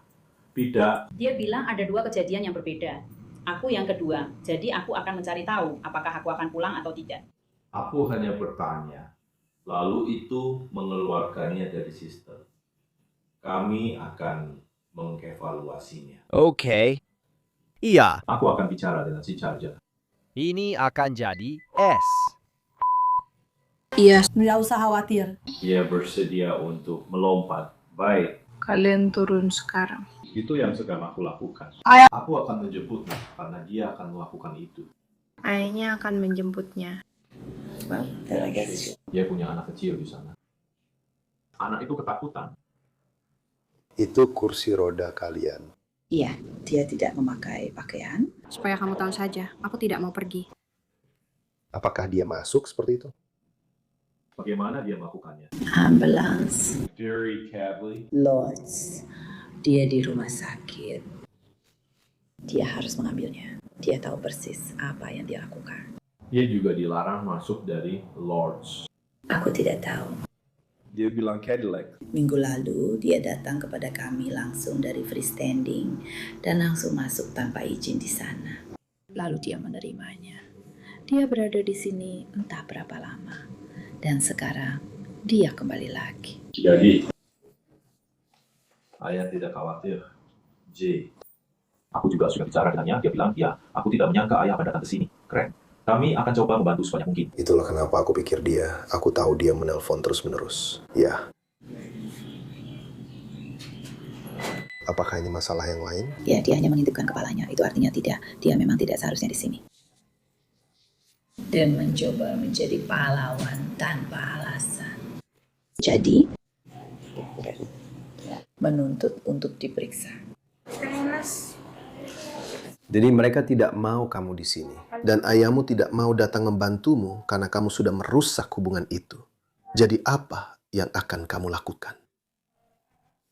Tidak. Dia bilang ada dua kejadian yang berbeda. Aku yang kedua, jadi aku akan mencari tahu apakah aku akan pulang atau tidak. Aku hanya bertanya, lalu itu mengeluarkannya dari sistem. Kami akan mengevaluasinya. Oke. Iya. Aku akan bicara dengan si Charger. Ini akan jadi S. Iya. Nggak usah khawatir. Dia bersedia untuk melompat. Baik. Kalian turun sekarang. Itu yang sedang aku lakukan. Aku akan menjemputnya karena dia akan melakukan itu. Ayahnya akan menjemputnya. Dia punya anak kecil di sana. Anak itu ketakutan. Itu kursi roda kalian. Iya, dia tidak memakai pakaian. Supaya kamu tahu saja, aku tidak mau pergi. Apakah dia masuk seperti itu? Bagaimana dia melakukannya? Ambulans. Very carefully. Lords. Dia di rumah sakit. Dia harus mengambilnya. Dia tahu persis apa yang dia lakukan. Dia juga dilarang masuk dari Lords. Aku tidak tahu. Dia bilang Cadillac. Minggu lalu dia datang kepada kami langsung dari freestanding dan langsung masuk tanpa izin di sana. Lalu dia menerimanya. Dia berada di sini entah berapa lama. Dan sekarang dia kembali lagi. Jadi, ayah tidak khawatir. J. Aku juga sudah bicara dengannya. Dia bilang, ya, aku tidak menyangka ayah akan datang ke sini. Keren. Kami akan coba membantu sebanyak mungkin. Itulah kenapa aku pikir dia. Aku tahu dia menelpon terus-menerus. Ya. Apakah ini masalah yang lain? Ya, dia hanya mengintipkan kepalanya. Itu artinya tidak. Dia memang tidak seharusnya di sini. Dan mencoba menjadi pahlawan tanpa alasan. Jadi, menuntut untuk diperiksa. Jadi mereka tidak mau kamu di sini. Dan ayahmu tidak mau datang membantumu karena kamu sudah merusak hubungan itu. Jadi apa yang akan kamu lakukan?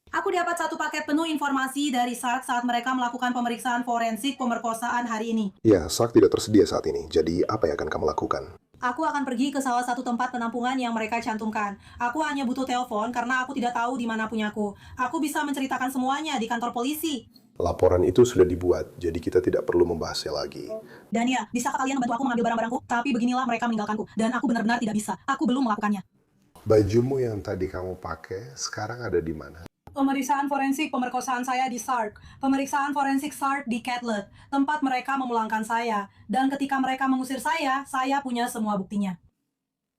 Aku dapat satu paket penuh informasi dari SARK saat mereka melakukan pemeriksaan forensik pemerkosaan hari ini. Ya, SARK tidak tersedia saat ini. Jadi apa yang akan kamu lakukan? Aku akan pergi ke salah satu tempat penampungan yang mereka cantumkan. Aku hanya butuh telepon karena aku tidak tahu di mana punyaku. Aku bisa menceritakan semuanya di kantor polisi. Laporan itu sudah dibuat, jadi kita tidak perlu membahasnya lagi. Dan ya, bisa kalian membantu aku mengambil barang-barangku? Tapi beginilah mereka meninggalkanku. Dan aku benar-benar tidak bisa. Aku belum melakukannya. Bajumu yang tadi kamu pakai sekarang ada di mana? Pemeriksaan forensik pemerkosaan saya di Sark. Pemeriksaan forensik Sark di Catlet. Tempat mereka memulangkan saya. Dan ketika mereka mengusir saya punya semua buktinya.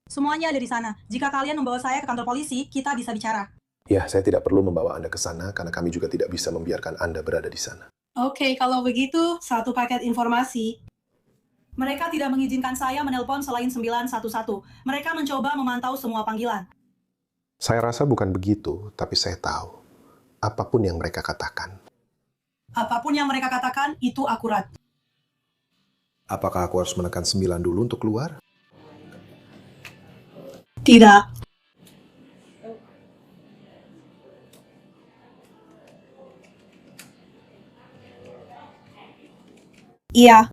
Semuanya ada di sana. Jika kalian membawa saya ke kantor polisi, kita bisa bicara. Ya, saya tidak perlu membawa Anda ke sana karena kami juga tidak bisa membiarkan Anda berada di sana. Oke, kalau begitu, satu paket informasi. Mereka tidak mengizinkan saya menelpon selain 911. Mereka mencoba memantau semua panggilan. Saya rasa bukan begitu, tapi saya tahu. Apapun yang mereka katakan. Apapun yang mereka katakan, itu akurat. Apakah aku harus menekan 9 dulu untuk keluar? Tidak. Iya.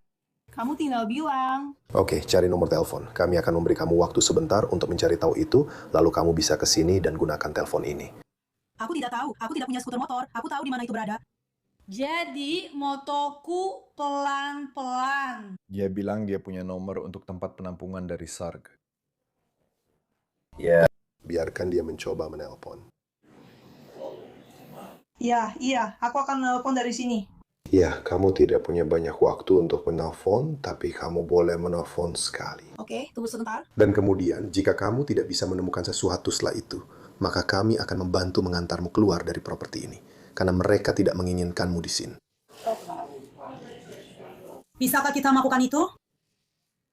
Kamu tinggal bilang. Oke, cari nomor telepon. Kami akan memberi kamu waktu sebentar untuk mencari tahu itu, lalu kamu bisa ke sini dan gunakan telepon ini. Aku tidak tahu. Aku tidak punya skuter motor. Aku tahu di mana itu berada. Jadi, motoku pelan-pelan. Dia bilang dia punya nomor untuk tempat penampungan dari Sarg. Ya, biarkan dia mencoba menelpon. Iya. Aku akan menelpon dari sini. Ya, kamu tidak punya banyak waktu untuk menelpon, tapi kamu boleh menelpon sekali. Oke, tunggu sebentar. Dan kemudian, jika kamu tidak bisa menemukan sesuatu setelah itu, maka kami akan membantu mengantarmu keluar dari properti ini, karena mereka tidak menginginkanmu di sini. Bisakah kita melakukan itu?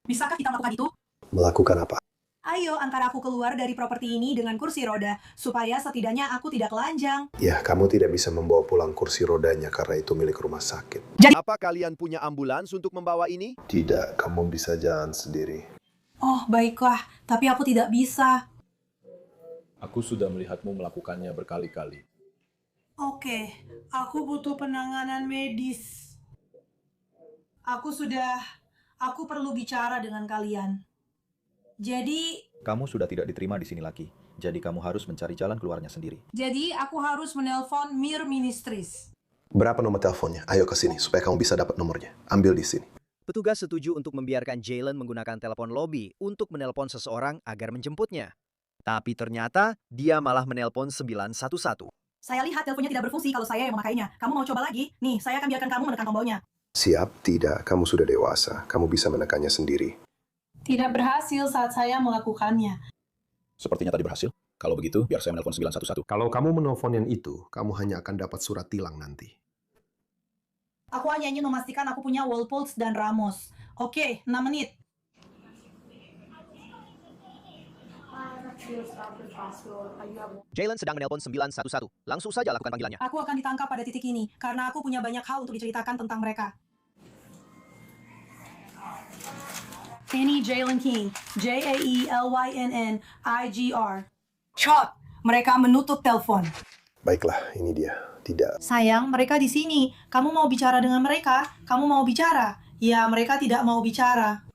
Bisakah kita melakukan itu? Melakukan apa? Ayo, antar aku keluar dari properti ini dengan kursi roda, supaya setidaknya aku tidak telanjang. Ya, kamu tidak bisa membawa pulang kursi rodanya karena itu milik rumah sakit. Apa kalian punya ambulans untuk membawa ini? Tidak, kamu bisa jalan sendiri. Oh, baiklah. Tapi aku tidak bisa. Aku sudah melihatmu melakukannya berkali-kali. Oke, aku butuh penanganan medis. Aku perlu bicara dengan kalian. Jadi Kamu sudah tidak diterima di sini lagi, jadi kamu harus mencari jalan keluarnya sendiri. aku harus menelpon Mir Ministries. Berapa nomor teleponnya? Ayo ke sini supaya kamu bisa dapat nomornya. Ambil di sini. Petugas setuju untuk membiarkan Jalen menggunakan telepon lobby untuk menelpon seseorang agar menjemputnya. Tapi ternyata dia malah menelpon 911. Saya lihat teleponnya tidak berfungsi kalau saya yang memakainya. Kamu mau coba lagi? Nih, saya akan biarkan kamu menekan tombolnya. Siap? Tidak. Kamu sudah dewasa. Kamu bisa menekannya sendiri. Tidak berhasil saat saya melakukannya. Sepertinya tadi berhasil. Kalau begitu, biar saya menelpon 911. Kalau kamu menelpon yang itu, kamu hanya akan dapat surat tilang nanti. Aku hanya ingin memastikan aku punya Walpols dan Ramos. Oke, 6 menit. Jalen sedang menelpon 911. Langsung saja lakukan panggilannya. Aku akan ditangkap pada titik ini, karena aku punya banyak hal untuk diceritakan tentang mereka. Ini Jalen King, Jaelynn-Igr. Shot! Mereka menutup telepon. Baiklah, ini dia. Tidak. Sayang, mereka di sini. Kamu mau bicara dengan mereka? Kamu mau bicara? Ya, mereka tidak mau bicara.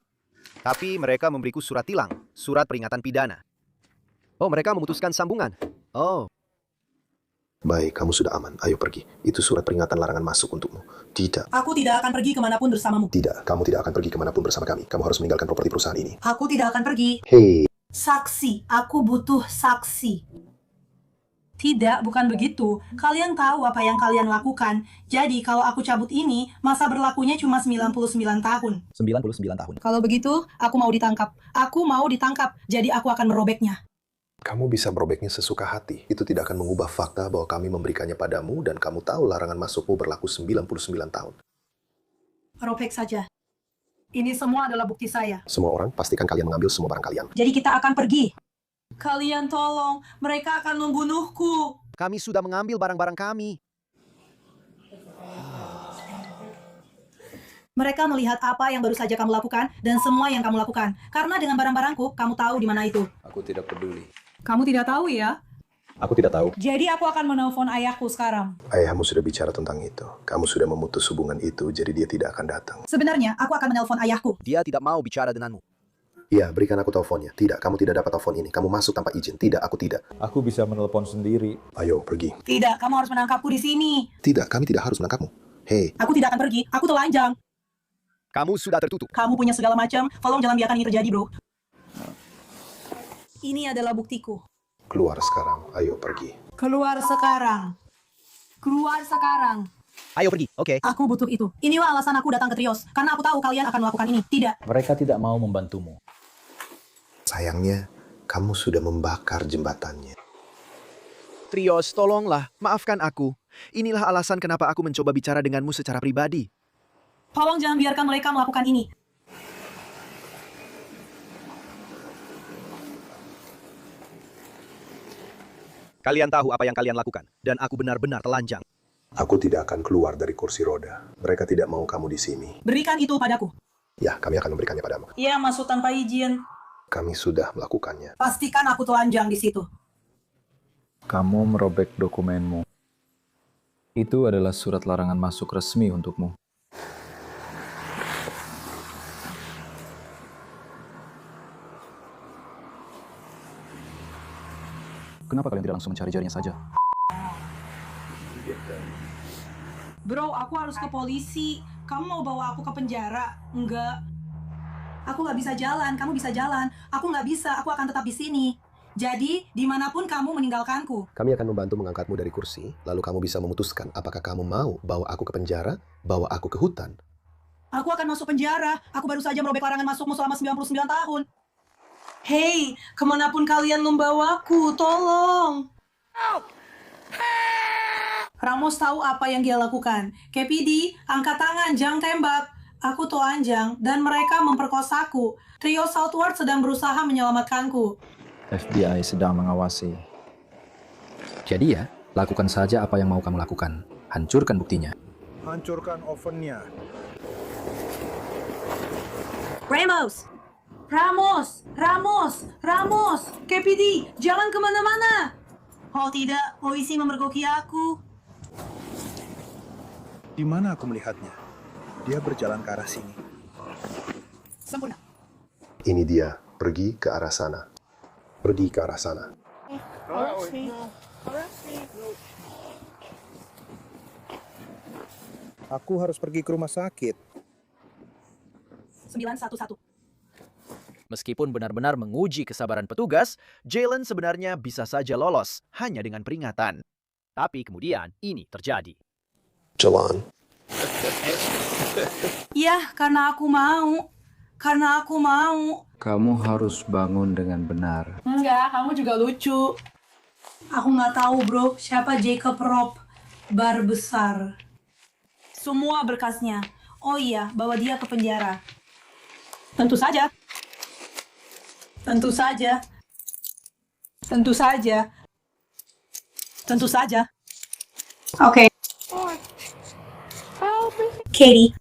Tapi mereka memberiku surat tilang, surat peringatan pidana. Oh, mereka memutuskan sambungan. Oh. Baik, kamu sudah aman. Ayo pergi. Itu surat peringatan larangan masuk untukmu. Tidak. Aku tidak akan pergi kemanapun bersamamu. Tidak, kamu tidak akan pergi kemanapun bersama kami. Kamu harus meninggalkan properti perusahaan ini. Aku tidak akan pergi. Hei. Saksi. Aku butuh saksi. Tidak, bukan begitu. Kalian tahu apa yang kalian lakukan. Jadi, kalau aku cabut ini, masa berlakunya cuma 99 tahun. 99 tahun. Kalau begitu, aku mau ditangkap. Aku mau ditangkap, jadi aku akan merobeknya. Kamu bisa merobeknya sesuka hati. Itu tidak akan mengubah fakta bahwa kami memberikannya padamu dan kamu tahu larangan masukmu berlaku 99 tahun. Robek saja. Ini semua adalah bukti saya. Semua orang, pastikan kalian mengambil semua barang kalian. Jadi kita akan pergi. Kalian tolong, mereka akan membunuhku. Kami sudah mengambil barang-barang kami. Mereka melihat apa yang baru saja kamu lakukan dan semua yang kamu lakukan. Karena dengan barang-barangku, kamu tahu di mana itu. Aku tidak peduli. Kamu tidak tahu ya? Aku tidak tahu. Jadi aku akan menelpon ayahku sekarang. Ayahmu sudah bicara tentang itu. Kamu sudah memutus hubungan itu, jadi dia tidak akan datang. Sebenarnya, aku akan menelpon ayahku. Dia tidak mau bicara denganmu. Iya, berikan aku teleponnya. Tidak, kamu tidak dapat telepon ini. Kamu masuk tanpa izin. Tidak, aku tidak. Aku bisa menelepon sendiri. Ayo, pergi. Tidak, kamu harus menangkapku di sini. Tidak, kami tidak harus menangkapmu. Hei. Aku tidak akan pergi. Aku telanjang. Kamu sudah tertutup. Kamu punya segala macam. Tolong jangan biarkan ini terjadi, bro. Ini adalah buktiku. Keluar sekarang, ayo pergi. Keluar sekarang. Keluar sekarang. Ayo pergi, oke. Aku butuh itu. Inilah alasan aku datang ke Trios. Karena aku tahu kalian akan melakukan ini. Tidak. Mereka tidak mau membantumu. Sayangnya, kamu sudah membakar jembatannya. Trios, tolonglah, maafkan aku. Inilah alasan kenapa aku mencoba bicara denganmu secara pribadi. Tolong jangan biarkan mereka melakukan ini. Kalian tahu apa yang kalian lakukan, dan aku benar-benar telanjang. Aku tidak akan keluar dari kursi roda. Mereka tidak mau kamu di sini. Berikan itu padaku. Ya, kami akan memberikannya padamu. Iya, masuk tanpa izin. Kami sudah melakukannya. Pastikan aku telanjang di situ. Kamu merobek dokumenmu. Itu adalah surat larangan masuk resmi untukmu. Kenapa kalian tidak langsung mencari jarinya saja? Bro, aku harus ke polisi. Kamu mau bawa aku ke penjara? Enggak. Aku nggak bisa jalan, kamu bisa jalan. Aku nggak bisa, aku akan tetap di sini. Jadi, dimanapun kamu meninggalkanku. Kami akan membantu mengangkatmu dari kursi, lalu kamu bisa memutuskan apakah kamu mau bawa aku ke penjara, bawa aku ke hutan. Aku akan masuk penjara. Aku baru saja merobek larangan masukmu selama 99 tahun. Hei, kemanapun kalian membawaku, tolong. Ramos tahu apa yang dia lakukan. KPD, angkat tangan, jangan tembak. Aku telanjang, dan mereka memperkosaku. Trio Southward sedang berusaha menyelamatkanku. FBI sedang mengawasi. Jadi ya, lakukan saja apa yang mau kamu lakukan. Hancurkan buktinya. Hancurkan ovennya. Ramos! Ramos! Ramos! Ramos! KPD, jangan kemana-mana! Oh tidak, polisi memergoki aku. Di mana aku melihatnya? Dia berjalan ke arah sini. Sempurna. Ini dia, pergi ke arah sana. Pergi ke arah sana. Aku harus pergi ke rumah sakit. 911. Meskipun benar-benar menguji kesabaran petugas, Jalen sebenarnya bisa saja lolos hanya dengan peringatan. Tapi kemudian ini terjadi. Jalan. Iya, karena aku mau. Karena aku mau. Kamu harus bangun dengan benar. Enggak, kamu juga lucu. Aku nggak tahu, bro. Siapa Jacob Robb? Bar besar. Semua berkasnya. Oh iya, bawa dia ke penjara. Tentu saja. Tentu saja. Tentu saja. Tentu saja. Oke. Katie.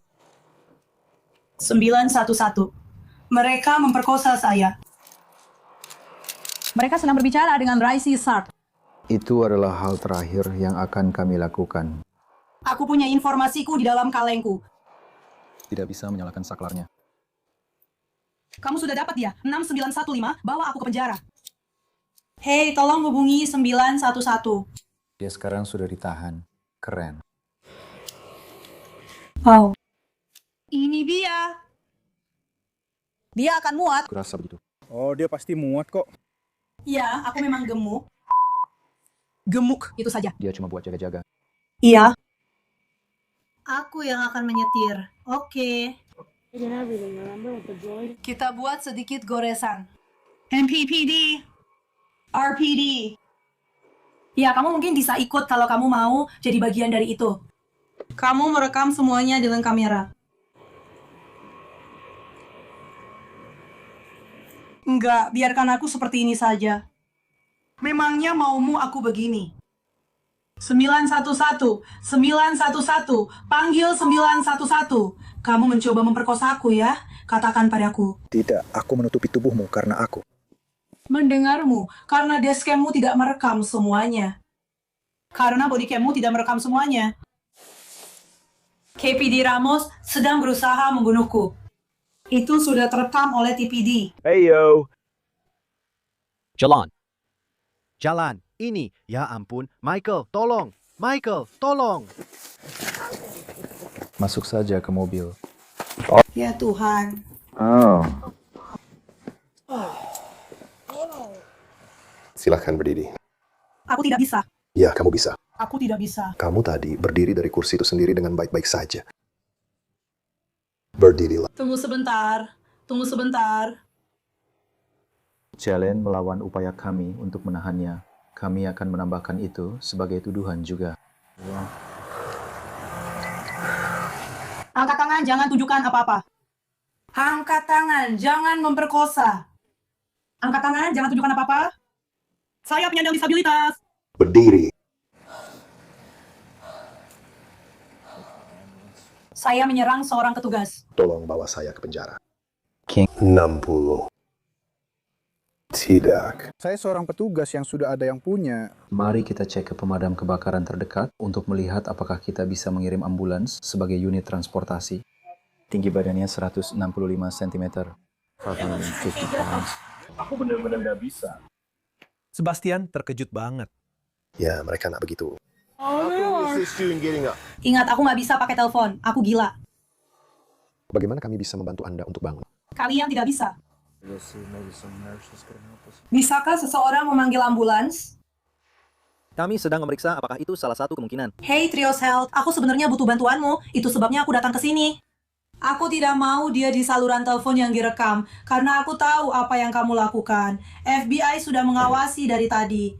911. Mereka memperkosa saya. Mereka sedang berbicara dengan Raisi Sart. Itu adalah hal terakhir yang akan kami lakukan. Aku punya informasiku di dalam kalengku. Tidak bisa menyalahkan saklarnya. Kamu sudah dapat dia. 6915, bawa aku ke penjara. Hei, tolong hubungi 911. Dia sekarang sudah ditahan. Keren. Oh. Ini dia. Dia akan muat. Kurasa begitu. Oh, dia pasti muat kok. Ya, aku memang gemuk. Gemuk, itu saja. Dia cuma buat jaga-jaga. Iya. Aku yang akan menyetir. Oke. Kita buat sedikit goresan. MPPD. RPD. Ya, kamu mungkin bisa ikut kalau kamu mau jadi bagian dari itu. Kamu merekam semuanya dengan kamera. Enggak, biarkan aku seperti ini saja. Memangnya maumu aku begini? 911, 911, panggil 911. Kamu mencoba memperkosaku ya? Katakan padaku. Tidak, aku menutupi tubuhmu karena aku. Mendengarmu, karena dashcammu tidak merekam semuanya. Karena bodycammu tidak merekam semuanya. KPD Ramos sedang berusaha membunuhku. Itu sudah terekam oleh TPD. Hey yo. Jalan. Jalan. Ini. Ya ampun. Michael, tolong. Michael, tolong. Masuk saja ke mobil. Ya Tuhan. Oh. Silahkan berdiri. Aku tidak bisa. Ya, kamu bisa. Aku tidak bisa. Kamu tadi berdiri dari kursi itu sendiri dengan baik-baik saja. Berdirilah. Tunggu sebentar. Tunggu sebentar. Jalen melawan upaya kami untuk menahannya. Kami akan menambahkan itu sebagai tuduhan juga. Angkat tangan, jangan tunjukkan apa-apa. Angkat tangan, jangan memperkosa. Angkat tangan, jangan tunjukkan apa-apa. Saya penyandang disabilitas. Berdiri. Saya menyerang seorang petugas. Tolong bawa saya ke penjara. King. 60. Tidak. Saya seorang petugas yang sudah ada yang punya. Mari kita cek ke pemadam kebakaran terdekat untuk melihat apakah kita bisa mengirim ambulans sebagai unit transportasi. Tinggi badannya 165 cm. 550 pounds. Aku benar-benar nggak bisa. Sebastian terkejut banget. Ya, mereka nggak begitu. Ingat, aku nggak bisa pakai telepon. Aku gila. Bagaimana kami bisa membantu Anda untuk bangun? Kalian tidak bisa. Bisakah seseorang memanggil ambulans? Kami sedang memeriksa apakah itu salah satu kemungkinan. Hey Trios Health, aku sebenarnya butuh bantuanmu. Itu sebabnya aku datang ke sini. Aku tidak mau dia di saluran telepon yang direkam, karena aku tahu apa yang kamu lakukan. FBI sudah mengawasi dari tadi.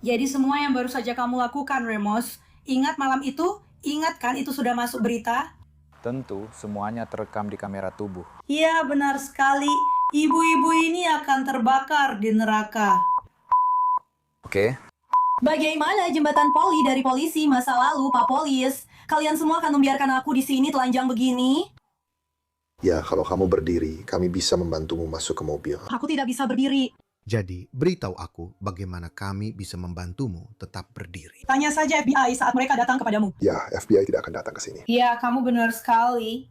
Jadi semua yang baru saja kamu lakukan, Ramos. Ingat malam itu? Ingat kan itu sudah masuk berita? Tentu, semuanya terekam di kamera tubuh. Iya, benar sekali. Ibu-ibu ini akan terbakar di neraka. Oke. Bagaimana jembatan poli dari polisi masa lalu, Pak Polis? Kalian semua akan membiarkan aku di sini telanjang begini? Ya, kalau kamu berdiri, kami bisa membantumu masuk ke mobil. Aku tidak bisa berdiri. Jadi, beritahu aku bagaimana kami bisa membantumu tetap berdiri. Tanya saja FBI saat mereka datang kepadamu. Ya, FBI tidak akan datang ke sini. Iya, kamu benar sekali.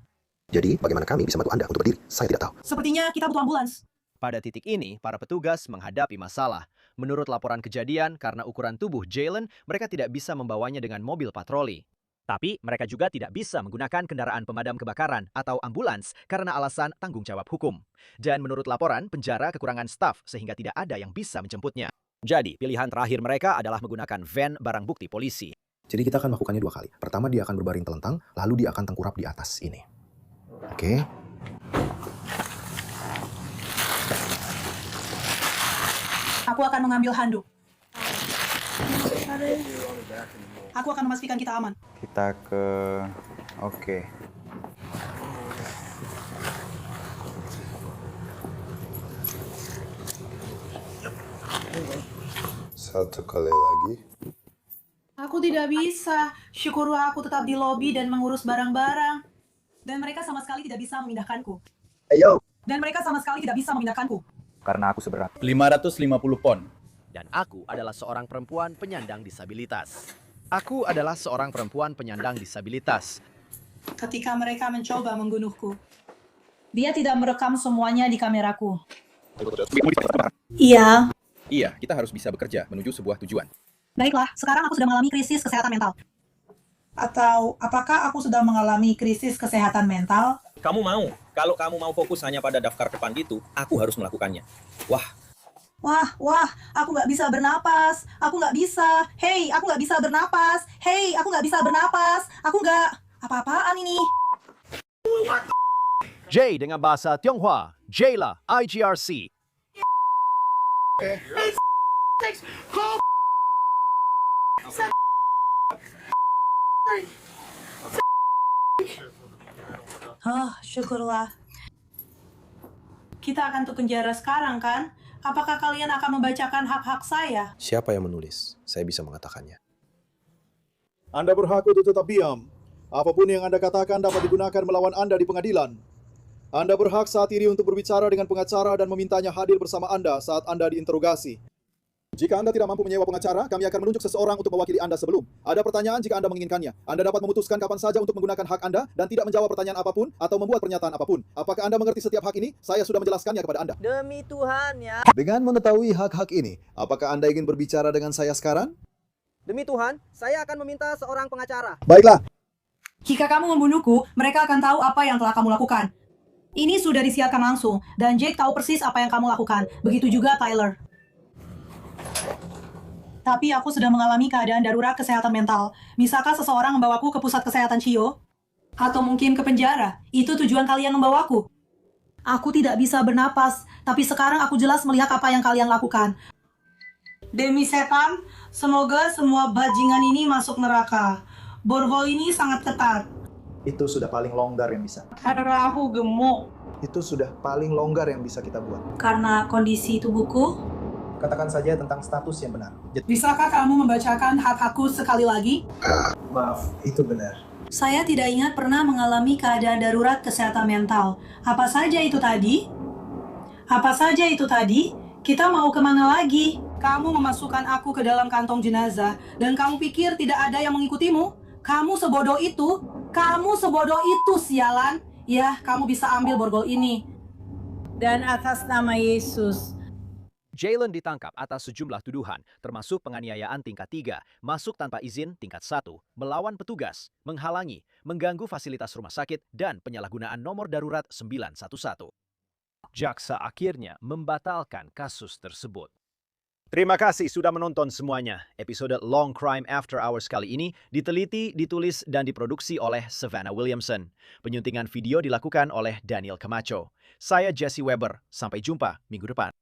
Jadi, bagaimana kami bisa membantu Anda untuk berdiri? Saya tidak tahu. Sepertinya kita butuh ambulans. Pada titik ini, para petugas menghadapi masalah. Menurut laporan kejadian, karena ukuran tubuh Jalen, mereka tidak bisa membawanya dengan mobil patroli. Tapi mereka juga tidak bisa menggunakan kendaraan pemadam kebakaran atau ambulans karena alasan tanggung jawab hukum. Dan menurut laporan, penjara kekurangan staf sehingga tidak ada yang bisa menjemputnya. Jadi, pilihan terakhir mereka adalah menggunakan van barang bukti polisi. Jadi kita akan melakukannya 2 kali. Pertama, dia akan berbaring telentang, lalu dia akan tengkurap di atas ini. Oke? Aku akan mengambil handuk. Aku akan memastikan kita aman. Kita ke... Oke. Satu kali lagi. Aku tidak bisa. Syukurlah aku tetap di lobi dan mengurus barang-barang. Dan mereka sama sekali tidak bisa memindahkanku. Ayo. Dan mereka sama sekali tidak bisa memindahkanku. Karena aku seberat 550 pon. Dan aku adalah seorang perempuan penyandang disabilitas. Aku adalah seorang perempuan penyandang disabilitas. Ketika mereka mencoba membunuhku, dia tidak merekam semuanya di kameraku. Iya. Iya, kita harus bisa bekerja menuju sebuah tujuan. Baiklah, sekarang aku sudah mengalami krisis kesehatan mental. Atau apakah aku sudah mengalami krisis kesehatan mental? Kamu mau? Kalau kamu mau fokus hanya pada daftar depan itu, aku harus melakukannya. Wah, aku nggak bisa bernapas. Aku nggak bisa. Hey, aku nggak bisa bernapas. Hey, aku nggak bisa bernapas. Aku nggak... Apa-apaan ini? J dengan bahasa Tionghoa. J-lah, IGRC. Syukurlah. Kita akan ke penjara sekarang, kan? Apakah kalian akan membacakan hak-hak saya? Siapa yang menulis? Saya bisa mengatakannya. Anda berhak untuk tetap diam. Apapun yang Anda katakan dapat digunakan melawan Anda di pengadilan. Anda berhak saat ini untuk berbicara dengan pengacara dan memintanya hadir bersama Anda saat Anda diinterogasi. Jika Anda tidak mampu menyewa pengacara, kami akan menunjuk seseorang untuk mewakili Anda sebelum. Ada pertanyaan jika Anda menginginkannya. Anda dapat memutuskan kapan saja untuk menggunakan hak Anda dan tidak menjawab pertanyaan apapun atau membuat pernyataan apapun. Apakah Anda mengerti setiap hak ini? Saya sudah menjelaskannya kepada Anda. Demi Tuhan ya. Dengan mengetahui hak-hak ini, apakah Anda ingin berbicara dengan saya sekarang? Demi Tuhan, saya akan meminta seorang pengacara. Baiklah. Jika kamu membunuhku, mereka akan tahu apa yang telah kamu lakukan. Ini sudah disiarkan langsung, dan Jake tahu persis apa yang kamu lakukan. Begitu juga Tyler. tapi aku sedang mengalami keadaan darurat kesehatan mental. Bisakah seseorang membawaku ke pusat kesehatan Chio? Atau mungkin ke penjara? Itu tujuan kalian membawaku. Aku tidak bisa bernapas, tapi sekarang aku jelas melihat apa yang kalian lakukan. Demi setan, semoga semua bajingan ini masuk neraka. Borgol ini sangat ketat. Itu sudah paling longgar yang bisa. Karena aku gemuk. Itu sudah paling longgar yang bisa kita buat. Karena kondisi tubuhku. Katakan saja tentang status yang benar. Bisakah kamu membacakan hak-hakku sekali lagi? Maaf, itu benar. Saya tidak ingat pernah mengalami keadaan darurat kesehatan mental. Apa saja itu tadi? Apa saja itu tadi? Kita mau kemana lagi? Kamu memasukkan aku ke dalam kantong jenazah, dan kamu pikir tidak ada yang mengikutimu? Kamu sebodoh itu? Kamu sebodoh itu, sialan! Ya, kamu bisa ambil borgol ini. Dan atas nama Yesus. Jalen ditangkap atas sejumlah tuduhan, termasuk penganiayaan tingkat 3, masuk tanpa izin tingkat 1, melawan petugas, menghalangi, mengganggu fasilitas rumah sakit, dan penyalahgunaan nomor darurat 911. Jaksa akhirnya membatalkan kasus tersebut. Terima kasih sudah menonton semuanya. Episode Long Crime After Hours kali ini diteliti, ditulis, dan diproduksi oleh Savannah Williamson. Penyuntingan video dilakukan oleh Daniel Camacho. Saya Jesse Weber. Sampai jumpa minggu depan.